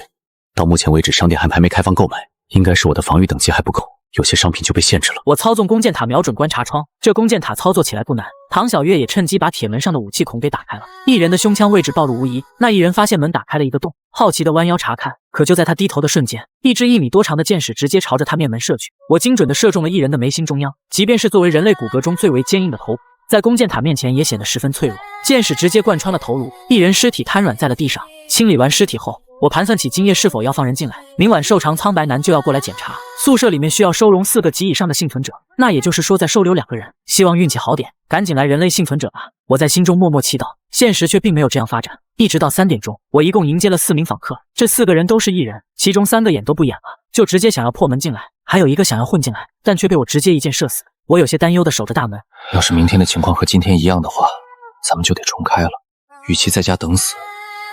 到目前为止商店还没开放购买，应该是我的防御等级还不够，有些商品就被限制了。我操纵弓箭塔瞄准观察窗，这弓箭塔操作起来不难。唐小月也趁机把铁门上的武器孔给打开了，异人的胸腔位置暴露无遗。那异人发现门打开了一个洞，好奇的弯腰查看，可就在他低头的瞬间，一支1米多长的箭矢直接朝着他面门射去。我精准的射中了异人的眉心中央，即便是作为人类骨骼中最为坚硬的头骨，在弓箭塔面前也显得十分脆弱。箭矢直接贯穿了头颅，异人尸体瘫软在了地上。清理完尸体后，我盘算起今夜是否要放人进来。明晚瘦长苍白男就要过来检查，宿舍里面需要收容4个及以上的幸存者，那也就是说再收留2个人。希望运气好点，赶紧来人类幸存者吧。我在心中默默祈祷，现实却并没有这样发展。一直到3点钟，我一共迎接了4名访客，这4个人都是异人，其中3个眼都不演了，就直接想要破门进来，还有1个想要混进来，但却被我直接一箭射死。我有些担忧的守着大门。要是明天的情况和今天一样的话，咱们就得重开了。与其在家等死，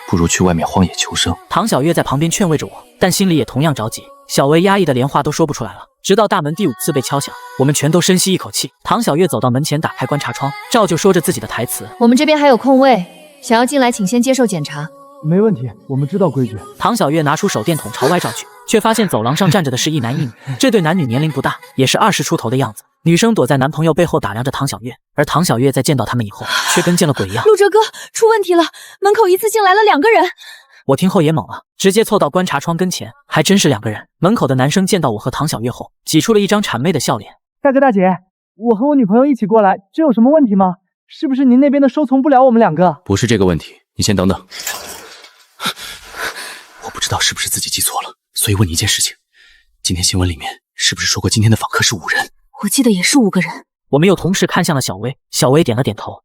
不如去外面荒野求生。唐小月在旁边劝慰着我，但心里也同样着急。小薇压抑的连话都说不出来了。直到大门第5次被敲响，我们全都深吸一口气。唐小月走到门前，打开观察窗，照旧说着自己的台词：我们这边还有空位，想要进来请先接受检查。没问题，我们知道规矩。唐小月拿出手电筒朝外照去，却发现走廊上站着的是一男一女。这对男女年龄不大，也是20出头的样子。女生躲在男朋友背后打量着唐小月，而唐小月在见到他们以后，却跟见了鬼一样。陆哲哥，出问题了，门口一次性来了2个人。我听后也懵了，直接凑到观察窗跟前，还真是2个人。门口的男生见到我和唐小月后，挤出了一张谄媚的笑脸。大哥大姐，我和我女朋友一起过来，这有什么问题吗？是不是您那边的收从不了我们2个？不是这个问题，你先等等。我不知道是不是自己记错了，所以问你一件事情：今天新闻里面是不是说过今天的访客是5人？我记得也是5个人。我们又同时看向了小薇，小薇点了点头。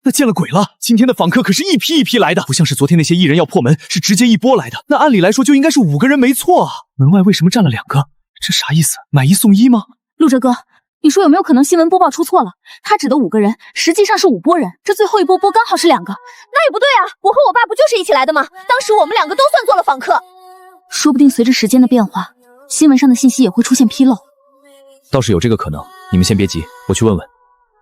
那见了鬼了！今天的访客可是一批一批来的，不像是昨天那些艺人要破门，是直接一波来的。那按理来说就应该是5个人没错啊，门外为什么站了2个？这啥意思？买1送1吗？陆哲哥，你说有没有可能新闻播报出错了？他指的5个人实际上是5拨人，这最后一波播刚好是2个，那也不对啊！我和我爸不就是一起来的吗？当时我们2个都算做了访客，说不定随着时间的变化，新闻上的信息也会出现纰漏。倒是有这个可能，你们先别急，我去问问。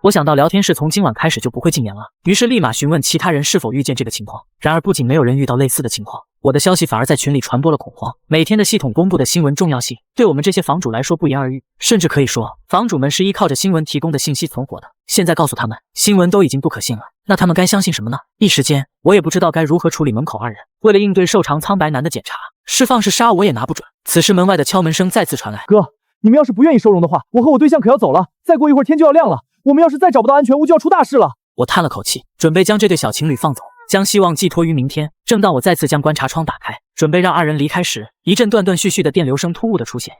我想到聊天室从今晚开始就不会禁言了，于是立马询问其他人是否遇见这个情况。然而不仅没有人遇到类似的情况，我的消息反而在群里传播了恐慌。每天的系统公布的新闻重要性，对我们这些房主来说不言而喻，甚至可以说，房主们是依靠着新闻提供的信息存活的。现在告诉他们，新闻都已经不可信了，那他们该相信什么呢？一时间，我也不知道该如何处理门口2人。为了应对瘦长苍白男的检查，释放是杀我也拿不准。此时门外的敲门声再次传来，哥，你们要是不愿意收容的话，我和我对象可要走了，再过一会儿天就要亮了。我们要是再找不到安全屋，就要出大事了。我叹了口气，准备将这对小情侣放走，将希望寄托于明天。正当我再次将观察窗打开，准备让2人离开时，一阵断断续续的电流声突兀的出现。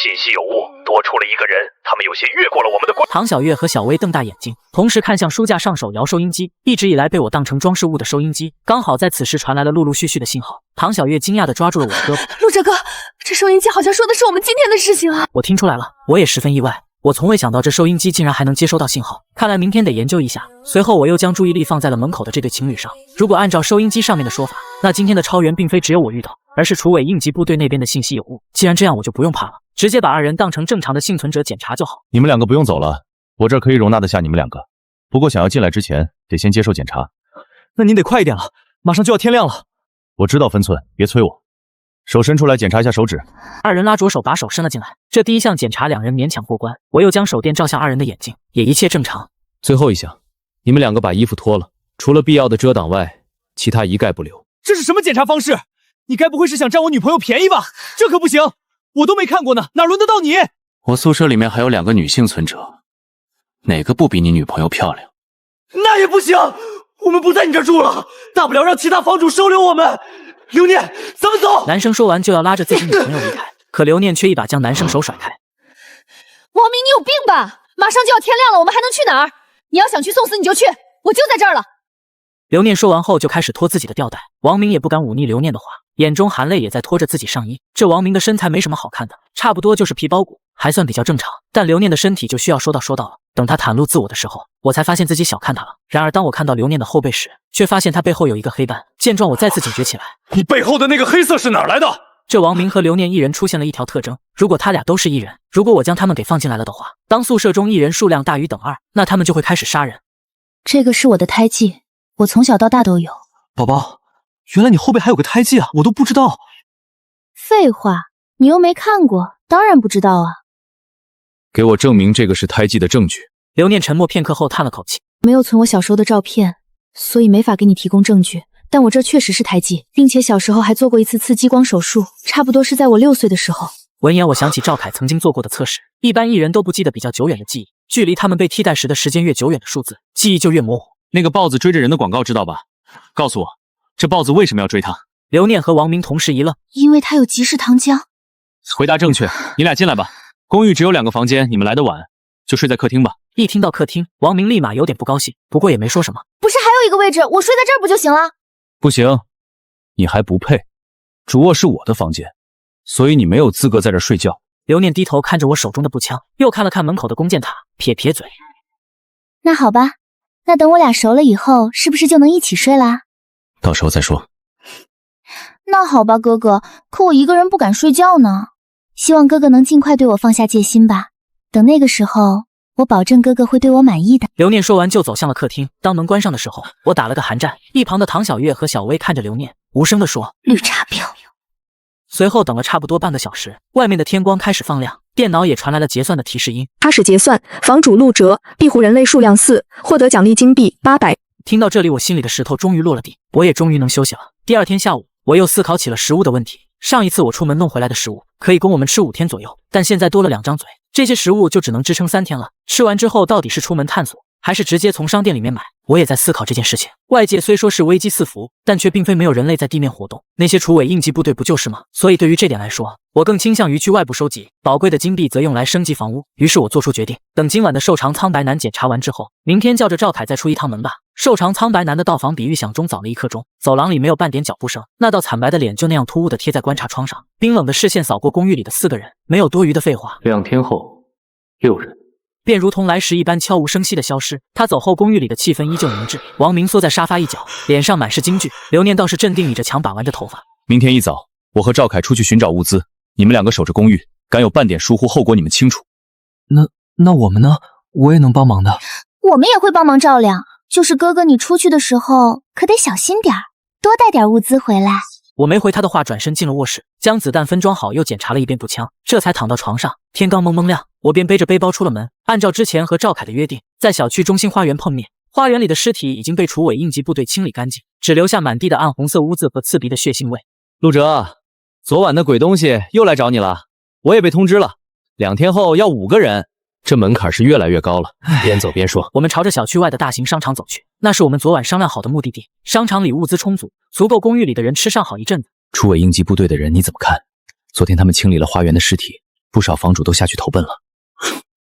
信息有误，多出了1个人，他们有些越过了我们的关。唐小月和小薇瞪大眼睛，同时看向书架上手摇收音机。一直以来被我当成装饰物的收音机，刚好在此时传来了陆陆续续的信号。唐小月惊讶地抓住了我的胳膊，陆哲哥，这收音机好像说的是我们今天的事情啊！我听出来了，我也十分意外。我从未想到这收音机竟然还能接收到信号，看来明天得研究一下。随后我又将注意力放在了门口的这对情侣上。如果按照收音机上面的说法，那今天的超员并非只有我遇到，而是楚委应急部队那边的信息有误。既然这样，我就不用怕了，直接把2人当成正常的幸存者检查就好。你们2个不用走了，我这儿可以容纳得下你们2个。不过想要进来之前，得先接受检查。那您得快一点了，马上就要天亮了。我知道分寸，别催我。手伸出来检查一下手指。2人拉着手把手伸了进来，这第一项检查2人勉强过关。我又将手电照向2人的眼睛，也一切正常。最后一项，你们2个把衣服脱了，除了必要的遮挡外，其他一概不留。这是什么检查方式？你该不会是想占我女朋友便宜吧？这可不行，我都没看过呢，哪轮得到你？我宿舍里面还有2个女幸存者，哪个不比你女朋友漂亮？那也不行，我们不在你这住了，大不了让其他房主收留我们。刘念，咱们走！男生说完就要拉着自己女朋友离开，可刘念却一把将男生手甩开。王明，你有病吧？马上就要天亮了，我们还能去哪儿？你要想去送死你就去，我就在这儿了。刘念说完后就开始脱自己的吊带，王明也不敢忤逆刘念的话，眼中含泪也在拖着自己上衣。这王明的身材没什么好看的，差不多就是皮包骨，还算比较正常。但刘念的身体就需要说道了。等他袒露自我的时候，我才发现自己小看他了。然而当我看到刘念的后背时，却发现他背后有一个黑斑。见状，我再次警觉起来。你背后的那个黑色是哪儿来的？这王明和刘念一人出现了一条特征，如果他俩都是艺人，如果我将他们给放进来了的话，当宿舍中艺人数量大于等2，那他们就会开始杀人。这个是我的胎记，我从小到大都有。宝宝，原来你后背还有个胎记啊，我都不知道。废话，你又没看过，当然不知道啊。给我证明这个是胎记的证据。刘念沉默片刻后叹了口气，没有存我小时候的照片，所以没法给你提供证据。但我这确实是胎记，并且小时候还做过一次刺激光手术，差不多是在我6岁的时候。闻言，我想起赵凯曾经做过的测试，一般艺人都不记得比较久远的记忆，距离他们被替代时的时间越久远的数字，记忆就越模糊。那个豹子追着人的广告知道吧？告诉我，这豹子为什么要追他？刘念和王明同时一愣，因为他有即食糖浆。回答正确，你俩进来吧。公寓只有2个房间，你们来得晚，就睡在客厅吧。一听到客厅，王明立马有点不高兴，不过也没说什么。不是还有一个位置，我睡在这儿不就行了？不行，你还不配。主卧是我的房间，所以你没有资格在这儿睡觉。刘念低头看着我手中的步枪，又看了看门口的弓箭塔，撇撇嘴。那好吧，那等我俩熟了以后，是不是就能一起睡啦？到时候再说。那好吧，哥哥，可我一个人不敢睡觉呢。希望哥哥能尽快对我放下戒心吧。等那个时候，我保证哥哥会对我满意的。刘念说完就走向了客厅，当门关上的时候，我打了个寒战。一旁的唐小月和小薇看着刘念，无声地说：“绿茶婊。”随后等了差不多半个小时，外面的天光开始放亮，电脑也传来了结算的提示音。开始结算，房主陆哲，庇护人类数量4，获得奖励金币800。听到这里，我心里的石头终于落了地，我也终于能休息了。第二天下午，我又思考起了食物的问题。上一次我出门弄回来的食物可以供我们吃5天左右，但现在多了2张嘴，这些食物就只能支撑3天了。吃完之后到底是出门探索，还是直接从商店里面买？我也在思考这件事情。外界虽说是危机四伏，但却并非没有人类在地面活动。那些楚委应急部队不就是吗？所以对于这点来说，我更倾向于去外部收集，宝贵的金币则用来升级房屋。于是我做出决定，等今晚的瘦长苍白男检查完之后，明天叫着赵凯再出一趟门吧。瘦长苍白男的道房比预想中早了1刻钟，走廊里没有半点脚步声，那道惨白的脸就那样突兀的贴在观察窗上，冰冷的视线扫过公寓里的4个人，没有多余的废话。2天后，6人。便如同来时一般悄无声息的消失。他走后，公寓里的气氛依旧凝滞。王明缩在沙发一角，脸上满是惊惧。刘念倒是镇定，倚着墙把玩着头发。明天一早，我和赵凯出去寻找物资，你们2个守着公寓，敢有半点疏忽，后果你们清楚。那我们呢？我也能帮忙的。我们也会帮忙照料，就是哥哥你出去的时候可得小心点儿，多带点物资回来。我没回他的话，转身进了卧室，将子弹分装好，又检查了一遍步枪，这才躺到床上。天刚蒙蒙亮，我便背着背包出了门。按照之前和赵凯的约定，在小区中心花园碰面。花园里的尸体已经被除伪应急部队清理干净，只留下满地的暗红色污渍和刺鼻的血腥味。陆哲，昨晚的鬼东西又来找你了，我也被通知了，2天后要5个人。这门槛是越来越高了。边走边说。我们朝着小区外的大型商场走去，那是我们昨晚商量好的目的地。商场里物资充足，足够公寓里的人吃上好一阵子。除伪应急部队的人你怎么看？昨天他们清理了花园的尸体，不少房主都下去投奔了。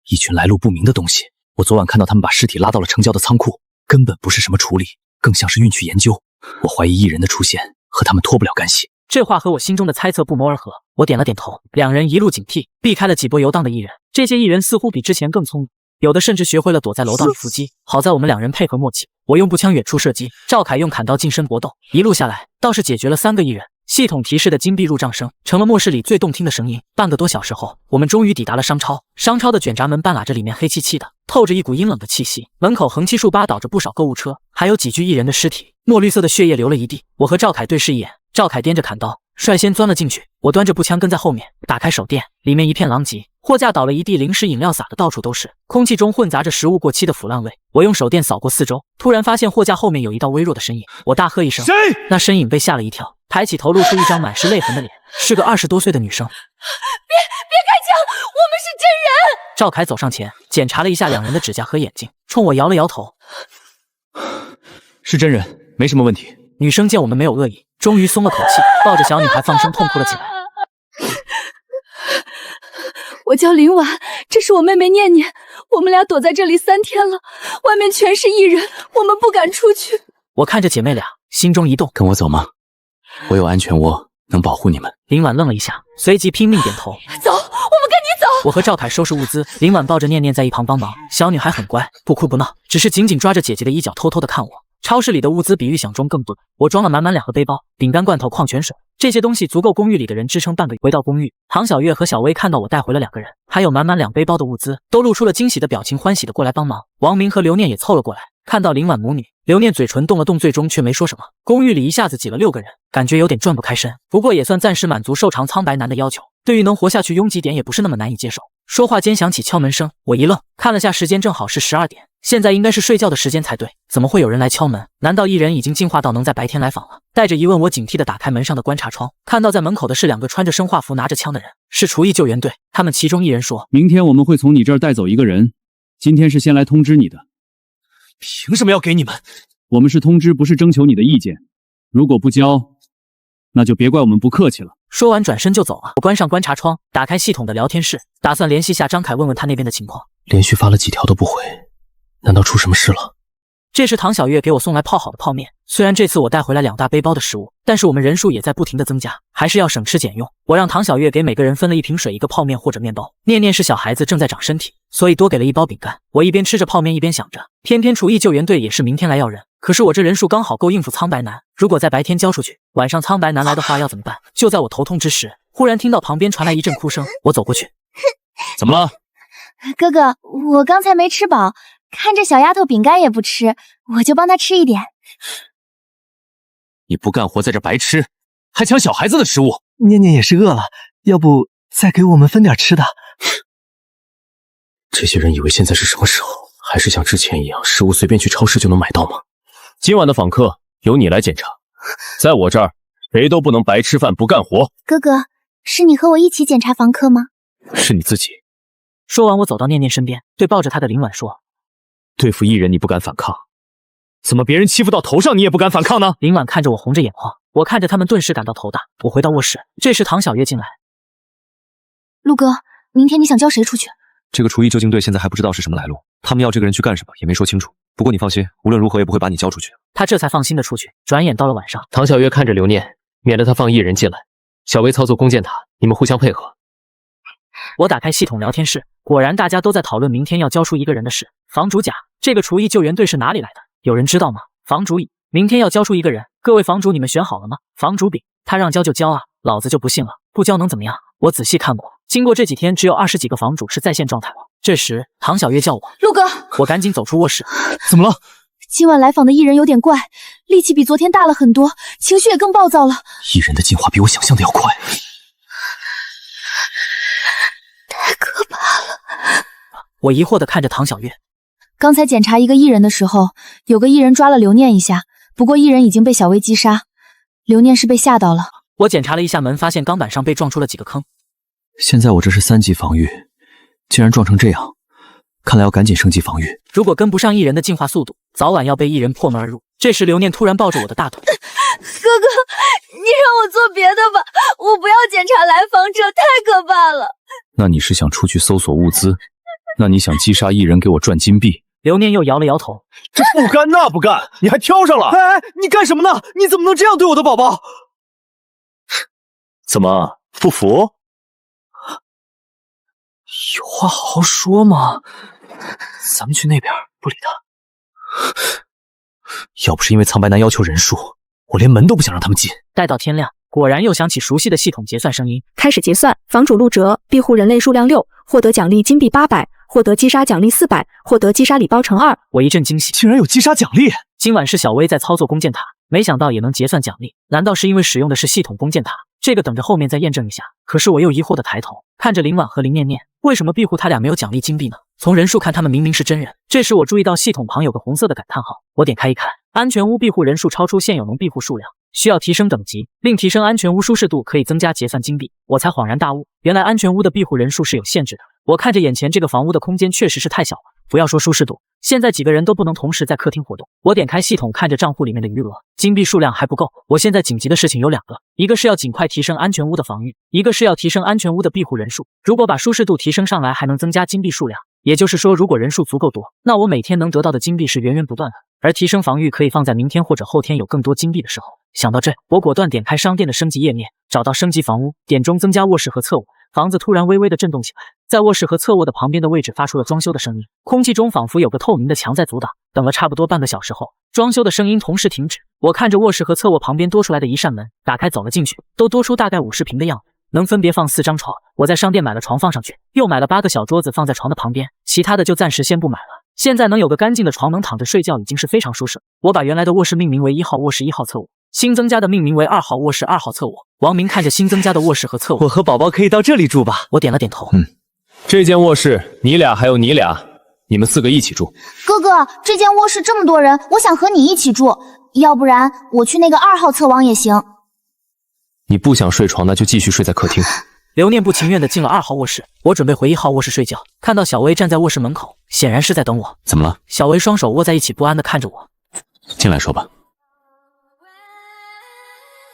一群来路不明的东西。我昨晚看到他们把尸体拉到了城郊的仓库，根本不是什么处理，更像是运去研究。我怀疑异人的出现和他们脱不了干系。这话和我心中的猜测不谋而合，我点了点头。2人一路警惕，避开了几波游荡的异人。这些异人似乎比之前更聪明，有的甚至学会了躲在楼道里伏击。好在我们2人配合默契，我用步枪远处射击，赵凯用砍刀近身搏斗。一路下来，倒是解决了3个异人。系统提示的金币入账声成了末世里最动听的声音。半个多小时后，我们终于抵达了商超。商超的卷闸门半拉着，里面黑漆漆的，透着一股阴冷的气息。门口横七竖八倒着不少购物车，还有几具异人的尸体，墨绿色的血液流了一地。我和赵凯对视一眼，赵凯掂着砍刀率先钻了进去，我端着步枪跟在后面。打开手电，里面一片狼藉，货架倒了一地，零食饮料洒的到处都是，空气中混杂着食物过期的腐烂味。我用手电扫过四周，突然发现货架后面有一道微弱的身影。我大喝一声，谁？那身影被吓了一跳，抬起头露出一张满是泪痕的脸，是个20多岁的女生。别开枪，我们是真人！赵凯走上前，检查了一下2人的指甲和眼睛，冲我摇了摇头。是真人，没什么问题。女生见我们没有恶意，终于松了口气，抱着小女孩放声痛哭了起来。我叫林婉，这是我妹妹念念，我们俩躲在这里3天了，外面全是异人，我们不敢出去。我看着姐妹俩，心中一动。跟我走吗？我有安全窝，能保护你们。林婉愣了一下，随即拼命点头。走，我们跟你走。我和赵凯收拾物资，林婉抱着念念在一旁帮忙。小女孩很乖，不哭不闹，只是紧紧抓着姐姐的衣角，偷偷的看我。超市里的物资比预想中更多，我装了满满2个背包，饼干罐头、矿泉水，这些东西足够公寓里的人支撑半个月。回到公寓，唐小月和小薇看到我带回了2个人，还有满满2背包的物资，都露出了惊喜的表情，欢喜的过来帮忙。王明和刘念也凑了过来，看到林婉母女，刘念嘴唇动了动，最终却没说什么。公寓里一下子挤了6个人，感觉有点转不开身，不过也算暂时满足瘦长苍白男的要求。对于能活下去，拥挤点也不是那么难以接受。说话间响起敲门声，我一愣，看了下时间，正好是12点，现在应该是睡觉的时间才对，怎么会有人来敲门？难道异人已经进化到能在白天来访了？带着疑问，我警惕地打开门上的观察窗，看到在门口的是2个穿着生化服拿着枪的人，是厨艺救援队。他们其中一人说，明天我们会从你这儿带走1个人，今天是先来通知你的。凭什么要给你们？我们是通知，不是征求你的意见，如果不交，那就别怪我们不客气了。说完转身就走了。我关上观察窗，打开系统的聊天室，打算联系下张凯，问问他那边的情况。连续发了几条都不回，难道出什么事了？这是唐小月给我送来泡好的泡面，虽然这次我带回来2大背包的食物，但是我们人数也在不停的增加，还是要省吃俭用。我让唐小月给每个人分了1瓶水、1个泡面或者面包。念念是小孩子，正在长身体，所以多给了1包饼干。我一边吃着泡面一边想着，偏偏厨艺救援队也是明天来要人，可是我这人数刚好够应付苍白男，如果在白天交出去，晚上苍白男来的话要怎么办？就在我头痛之时，忽然听到旁边传来一阵哭声，我走过去。怎么了？哥哥，我刚才没吃饱，看这小丫头饼干也不吃，我就帮她吃一点。你不干活在这白吃，还抢小孩子的食物。念念也是饿了，要不再给我们分点吃的？这些人以为现在是什么时候？还是像之前一样，食物随便去超市就能买到吗？今晚的访客由你来检查，在我这儿谁都不能白吃饭不干活。哥哥，是你和我一起检查房客吗？是你自己。说完，我走到念念身边，对抱着她的林婉说，对付异人你不敢反抗，怎么别人欺负到头上你也不敢反抗呢？林婉看着我红着眼眶，我看着他们顿时感到头大。我回到卧室，这时唐小月进来。陆哥，明天你想交谁出去？这个厨艺救济队现在还不知道是什么来路，他们要这个人去干什么也没说清楚。不过你放心，无论如何也不会把你交出去。他这才放心的出去。转眼到了晚上，唐小月看着刘念，免得他放异人进来。小薇操作弓箭塔，你们互相配合。我打开系统聊天室，果然大家都在讨论明天要交出一个人的事。房主甲，这个厨艺救援队是哪里来的？有人知道吗？房主乙，明天要交出一个人，各位房主你们选好了吗？房主丙，他让交就交啊，老子就不信了，不交能怎么样？我仔细看过，经过这几天只有20几个房主是在线状态了。这时唐小月叫我，陆哥，我赶紧走出卧室。怎么了？今晚来访的艺人有点怪，力气比昨天大了很多，情绪也更暴躁了。艺人的进化比我想象的要快，太可怕了。我疑惑地看着唐小月，刚才检查一个艺人的时候，有个艺人抓了刘念一下，不过艺人已经被小薇击杀，刘念是被吓到了。我检查了一下门，发现钢板上被撞出了几个坑。现在我这是3级防御，竟然撞成这样，看来要赶紧升级防御。如果跟不上艺人的进化速度，早晚要被艺人破门而入。这时刘念突然抱着我的大腿，哥哥，你让我做别的吧，我不要检查来访者，太可怕了。那你是想出去搜索物资？那你想击杀艺人给我赚金币？刘念又摇了摇头，这不干那不干，你还挑上了？哎，你干什么呢？你怎么能这样对我的宝宝？怎么不服？有话好好说嘛，咱们去那边，不理他。要不是因为苍白男要求人数，我连门都不想让他们进。待到天亮，果然又响起熟悉的系统结算声音。开始结算，房主陆哲，庇护人类数量6，获得奖励金币800，获得击杀奖励400，获得击杀礼包乘2。我一阵惊喜，竟然有击杀奖励！今晚是小薇在操作弓箭塔，没想到也能结算奖励，难道是因为使用的是系统弓箭塔？这个等着后面再验证一下。可是我又疑惑的抬头看着林婉和林念念，为什么庇护他俩没有奖励金币呢？从人数看，他们明明是真人。这时我注意到系统旁有个红色的感叹号，我点开一看，安全屋庇护人数超出现有能庇护数量，需要提升等级，另提升安全屋舒适度可以增加结算金币。我才恍然大悟，原来安全屋的庇护人数是有限制的。我看着眼前这个房屋的空间确实是太小了，不要说舒适度，现在几个人都不能同时在客厅活动。我点开系统看着账户里面的余额，金币数量还不够。我现在紧急的事情有2个，一个是要尽快提升安全屋的防御，一个是要提升安全屋的庇护人数。如果把舒适度提升上来，还能增加金币数量。也就是说，如果人数足够多，那我每天能得到的金币是源源不断的。而提升防御可以放在明天或者后天有更多金币的时候。想到这，我果断点开商店的升级页面，找到升级房屋，点中增加卧室和侧卧。房子突然微微的震动起来，在卧室和侧卧的旁边的位置发出了装修的声音，空气中仿佛有个透明的墙在阻挡。等了差不多半个小时后，装修的声音同时停止。我看着卧室和侧卧旁边多出来的一扇门，打开走了进去，都多出大概50平的样子，能分别放4张床。我在商店买了床放上去，又买了8个小桌子放在床的旁边，其他的就暂时先不买了。现在能有个干净的床能躺着睡觉已经是非常舒适了。我把原来的卧室命名为1号卧室1号侧卧，新增加的命名为2号卧室2号侧卧。王明看着新增加的卧室和侧卧，我和宝宝可以到这里住吧？我点了点头。这间卧室你俩还有你俩，你们4个一起住。哥哥，这间卧室这么多人，我想和你一起住，要不然我去那个2号侧房也行。你不想睡床，那就继续睡在客厅。刘念不情愿地进了2号卧室，我准备回1号卧室睡觉，看到小薇站在卧室门口，显然是在等我。怎么了？小薇双手握在一起，不安地看着我。进来说吧。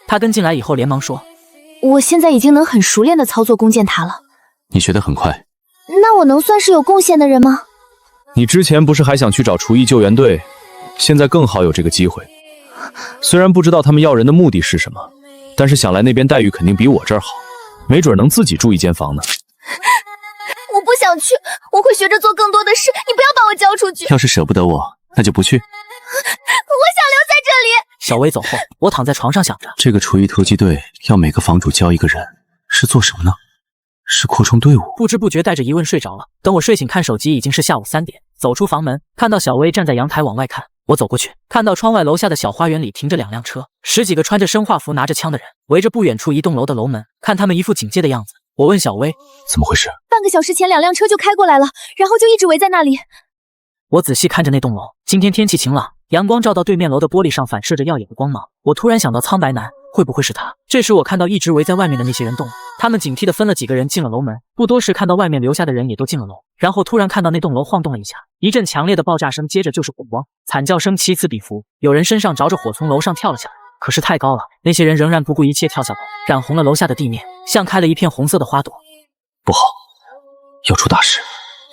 他跟进来以后连忙说，我现在已经能很熟练地操作弓箭塔了。你学得很快，那我能算是有贡献的人吗？你之前不是还想去找厨艺救援队，现在更好有这个机会。虽然不知道他们要人的目的是什么，但是想来那边待遇肯定比我这儿好，没准能自己住一间房呢。我不想去，我会学着做更多的事，你不要把我交出去。要是舍不得我，那就不去。我想留在这里。小薇走后，我躺在床上想着，这个厨艺突击队要每个房主交一个人，是做什么呢？是扩充队伍？不知不觉带着疑问睡着了。等我睡醒看手机，已经是下午3点。走出房门，看到小薇站在阳台往外看，我走过去，看到窗外楼下的小花园里停着2辆车，10几个穿着生化服拿着枪的人围着不远处一栋楼的楼门，看他们一副警戒的样子。我问小薇怎么回事？半个小时前2辆车就开过来了，然后就一直围在那里。我仔细看着那栋楼，今天天气晴朗，阳光照到对面楼的玻璃上反射着耀眼的光芒。我突然想到苍白男，会不会是他？这时我看到一直围在外面的那些人动了，他们警惕地分了几个人进了楼门，不多时看到外面留下的人也都进了楼，然后突然看到那栋楼晃动了一下，一阵强烈的爆炸声，接着就是火光，惨叫声其此彼伏，有人身上着着火从楼上跳了下来，可是太高了，那些人仍然不顾一切跳下楼，染红了楼下的地面，像开了一片红色的花朵。不好，要出大事。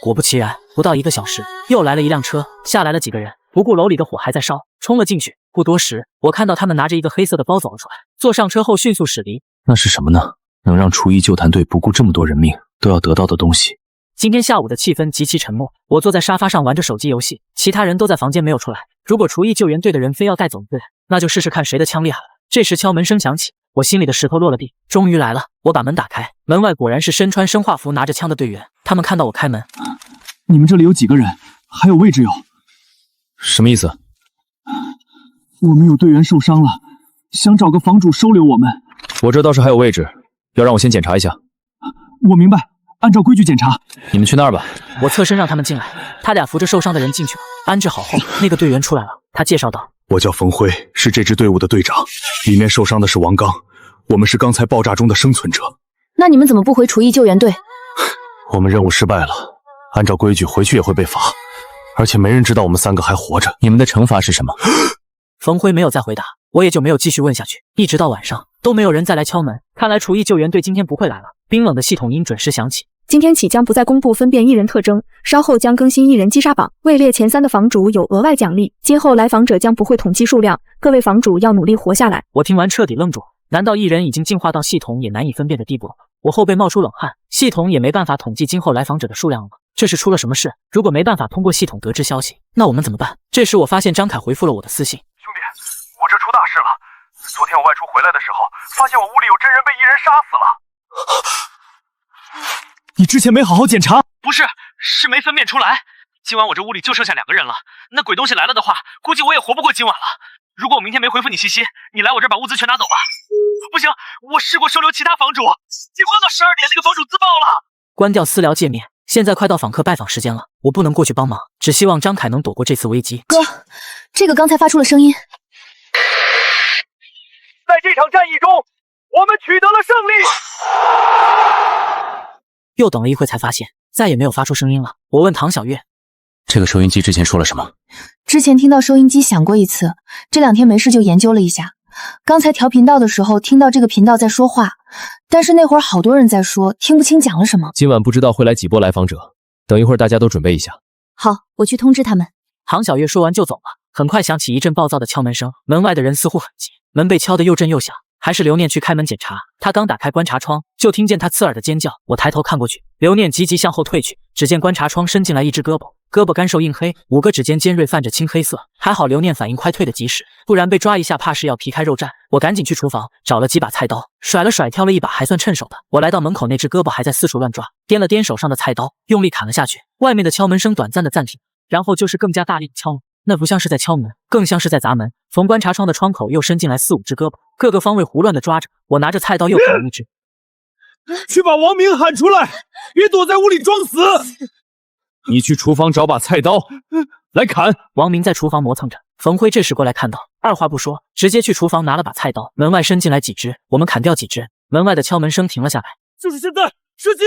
果不其然，不到1个小时，又来了一辆车，下来了几个人，不顾楼里的火还在烧，冲了进去。不多时，我看到他们拿着一个黑色的包走了出来，坐上车后迅速驶离。那是什么呢？能让厨艺救坛队不顾这么多人命都要得到的东西？今天下午的气氛极其沉默，我坐在沙发上玩着手机游戏，其他人都在房间没有出来。如果厨艺救援队的人非要带走一个人，那就试试看谁的枪厉害了。这时敲门声响起，我心里的石头落了地，终于来了。我把门打开，门外果然是身穿生化服拿着枪的队员。他们看到我开门，你们这里有几个人？还有位置有？什么意思？我们有队员受伤了，想找个房主收留我们。我这倒是还有位置，要让我先检查一下。我明白，按照规矩检查。你们去那儿吧。我侧身让他们进来，他俩扶着受伤的人进去了。安置好后，那个队员出来了，他介绍道：“我叫冯辉，是这支队伍的队长。里面受伤的是王刚，我们是刚才爆炸中的生存者。那你们怎么不回厨艺救援队？我们任务失败了，按照规矩回去也会被罚，而且没人知道我们3个还活着。你们的惩罚是什么？”冯辉没有再回答，我也就没有继续问下去。一直到晚上都没有人再来敲门，看来厨艺救援队今天不会来了。冰冷的系统音准时响起。今天起将不再公布分辨艺人特征，稍后将更新艺人击杀榜，位列前3的房主有额外奖励。今后来访者将不会统计数量，各位房主要努力活下来。我听完彻底愣住，难道艺人已经进化到系统也难以分辨的地步了？我后背冒出冷汗，系统也没办法统计今后来访者的数量了吗？这是出了什么事？如果没办法通过系统得知消息，那我们怎么办？这时我发现张凯回复了我的私信。兄弟，我这出大事了！昨天我外出回来的时候，发现我屋里有真人被艺人杀死了。你之前没好好检查？不是，是没分辨出来。今晚我这屋里就剩下2个人了，那鬼东西来了的话，估计我也活不过今晚了。如果我明天没回复你信息，你来我这儿把物资全拿走吧。不行，我试过收留其他房主，结果到12点那个房主自爆了。关掉私聊界面，现在快到访客拜访时间了，我不能过去帮忙，只希望张凯能躲过这次危机。哥，这个刚才发出了声音。在这场战役中，我们取得了胜利。又等了一会才发现再也没有发出声音了。我问唐小月，这个收音机之前说了什么？之前听到收音机响过一次，这2天没事就研究了一下。刚才调频道的时候听到这个频道在说话，但是那会儿好多人在说，听不清讲了什么。今晚不知道会来几波来访者，等一会儿大家都准备一下。好，我去通知他们。唐小月说完就走了。很快响起一阵暴躁的敲门声，门外的人似乎很急，门被敲得又震又响。还是刘念去开门检查，他刚打开观察窗，就听见他刺耳的尖叫。我抬头看过去，刘念急急向后退去，只见观察窗伸进来一只胳膊，胳膊干瘦硬黑，5个指尖尖锐泛着青黑色。还好刘念反应快退得及时，不然被抓一下怕是要皮开肉绽。我赶紧去厨房找了几把菜刀，甩了甩挑了一把还算趁手的。我来到门口，那只胳膊还在四处乱抓，掂了掂手上的菜刀，用力砍了下去。外面的敲门声短暂的暂停，然后就是更加大力的敲门。那不像是在敲门，更像是在砸门。从观察窗的窗口又伸进来4、5只胳膊，各个方位胡乱的抓着。我拿着菜刀又砍了一只。去把王明喊出来，别躲在屋里装死。你去厨房找把菜刀来砍。王明在厨房磨蹭着，冯辉这时过来看到，二话不说，直接去厨房拿了把菜刀。门外伸进来几只，我们砍掉几只。门外的敲门声停了下来。就是现在，射击！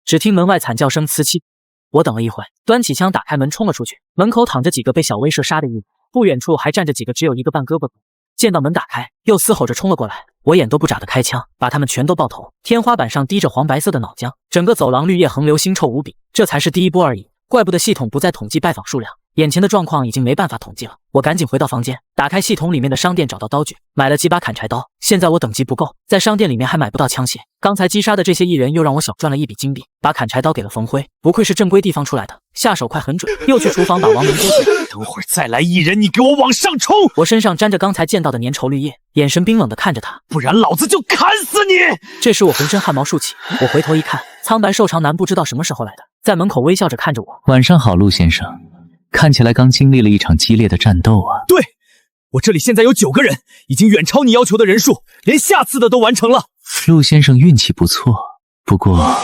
只听门外惨叫声此起。我等了一会，端起枪打开门冲了出去。门口躺着几个被小威射杀的艺人，不远处还站着几个只有一个半胳膊。见到门打开，又嘶吼着冲了过来。我眼都不眨的开枪，把他们全都爆头。天花板上滴着黄白色的脑浆，整个走廊绿叶横流，腥臭无比。这才是第一波而已，怪不得系统不再统计拜访数量。眼前的状况已经没办法统计了。我赶紧回到房间，打开系统里面的商店，找到刀具，买了几把砍柴刀。现在我等级不够，在商店里面还买不到枪械。刚才击杀的这些艺人又让我小赚了一笔金币，把砍柴刀给了冯辉，不愧是正规地方出来的，下手快很准。又去厨房把王明揪出来。等会儿再来艺人，你给我往上冲！我身上沾着刚才见到的粘稠绿叶，眼神冰冷的看着他，不然老子就砍死你！这时我浑身汗毛竖起，我回头一看，苍白瘦长男不知道什么时候来的，在门口微笑着看着我。晚上好，陆先生，看起来刚经历了一场激烈的战斗啊。对，我这里现在有9个人，已经远超你要求的人数，连下次的都完成了。陆先生运气不错，不过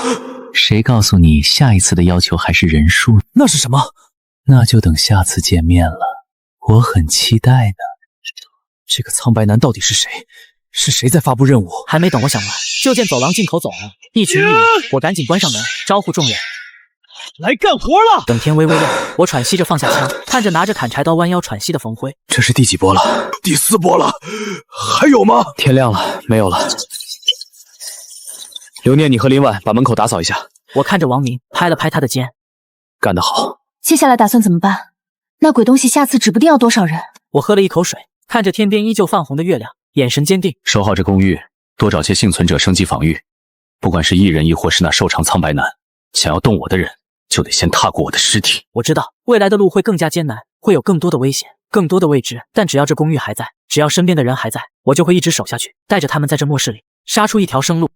谁告诉你下一次的要求还是人数？那是什么？那就等下次见面了，我很期待呢。这个苍白男到底是谁？是谁在发布任务？还没等我想完，就见走廊尽头走来一群艺人，我赶紧关上门，招呼众人来干活了。等天微微亮，我喘息着放下枪，看着拿着砍柴刀弯腰喘息的冯辉。这是第几波了？第4波了，还有吗？天亮了，没有了。刘念，你和林婉把门口打扫一下。我看着王明，拍了拍他的肩，干得好。接下来打算怎么办？那鬼东西下次指不定要多少人。我喝了一口水，看着天边依旧泛红的月亮，眼神坚定。守好这公寓，多找些幸存者升级防御。不管是异人亦或是那瘦长苍白男，想要动我的人，就得先踏过我的尸体。我知道未来的路会更加艰难，会有更多的危险，更多的未知，但只要这公寓还在，只要身边的人还在，我就会一直守下去，带着他们在这末世里杀出一条生路。